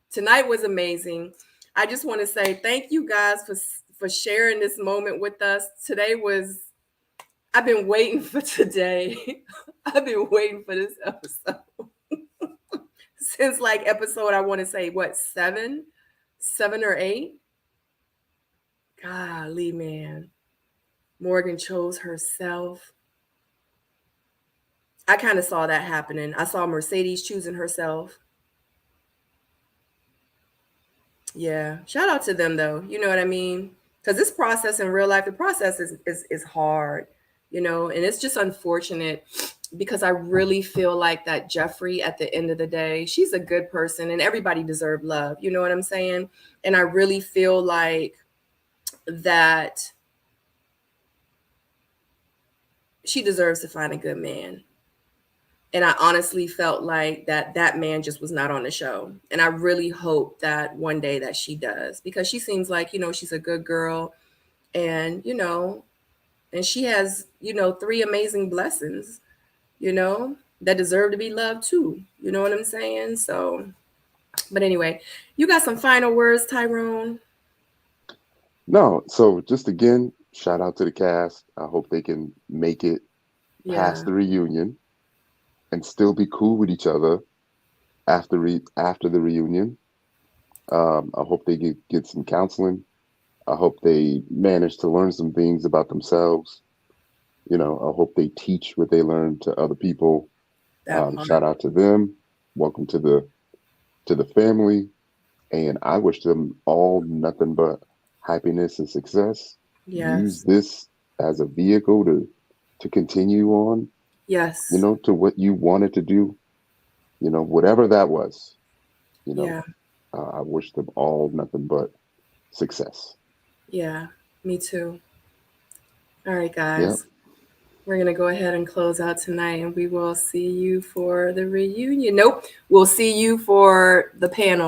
Tonight was amazing. I just want to say thank you guys for sharing this moment with us. I've been waiting for today. I've been waiting for this episode. Since like episode, I want to say what, 7 or 8? Golly, man. Morgan chose herself. I kind of saw that happening. I saw Mercedes choosing herself. Yeah. Shout out to them though. You know what I mean? Because this process in real life, the process is hard, and it's just unfortunate because I really feel like that Jeffrey, at the end of the day, she's a good person and everybody deserves love. You know what I'm saying? And I really feel like that she deserves to find a good man. And I honestly felt like that man just was not on the show. And I really hope that one day that she does, because she seems like, she's a good girl and, and she has, 3 amazing blessings, that deserve to be loved too. You know what I'm saying? So, but anyway, you got some final words, Tyrone? No. So just again, shout out to the cast. I hope they can make it past the reunion and still be cool with each other after the reunion. I hope they get some counseling. I hope they manage to learn some things about themselves. I hope they teach what they learn to other people. Shout out to them. Welcome to the family, and I wish them all nothing but happiness and success. Yes. Use this as a vehicle to continue on. Yes. To what you wanted to do. Whatever that was. Yeah. I wish them all nothing but success. Yeah, me too. All right, guys. Yep. We're going to go ahead and close out tonight, and we will see you for the reunion. Nope. We'll see you for the panel.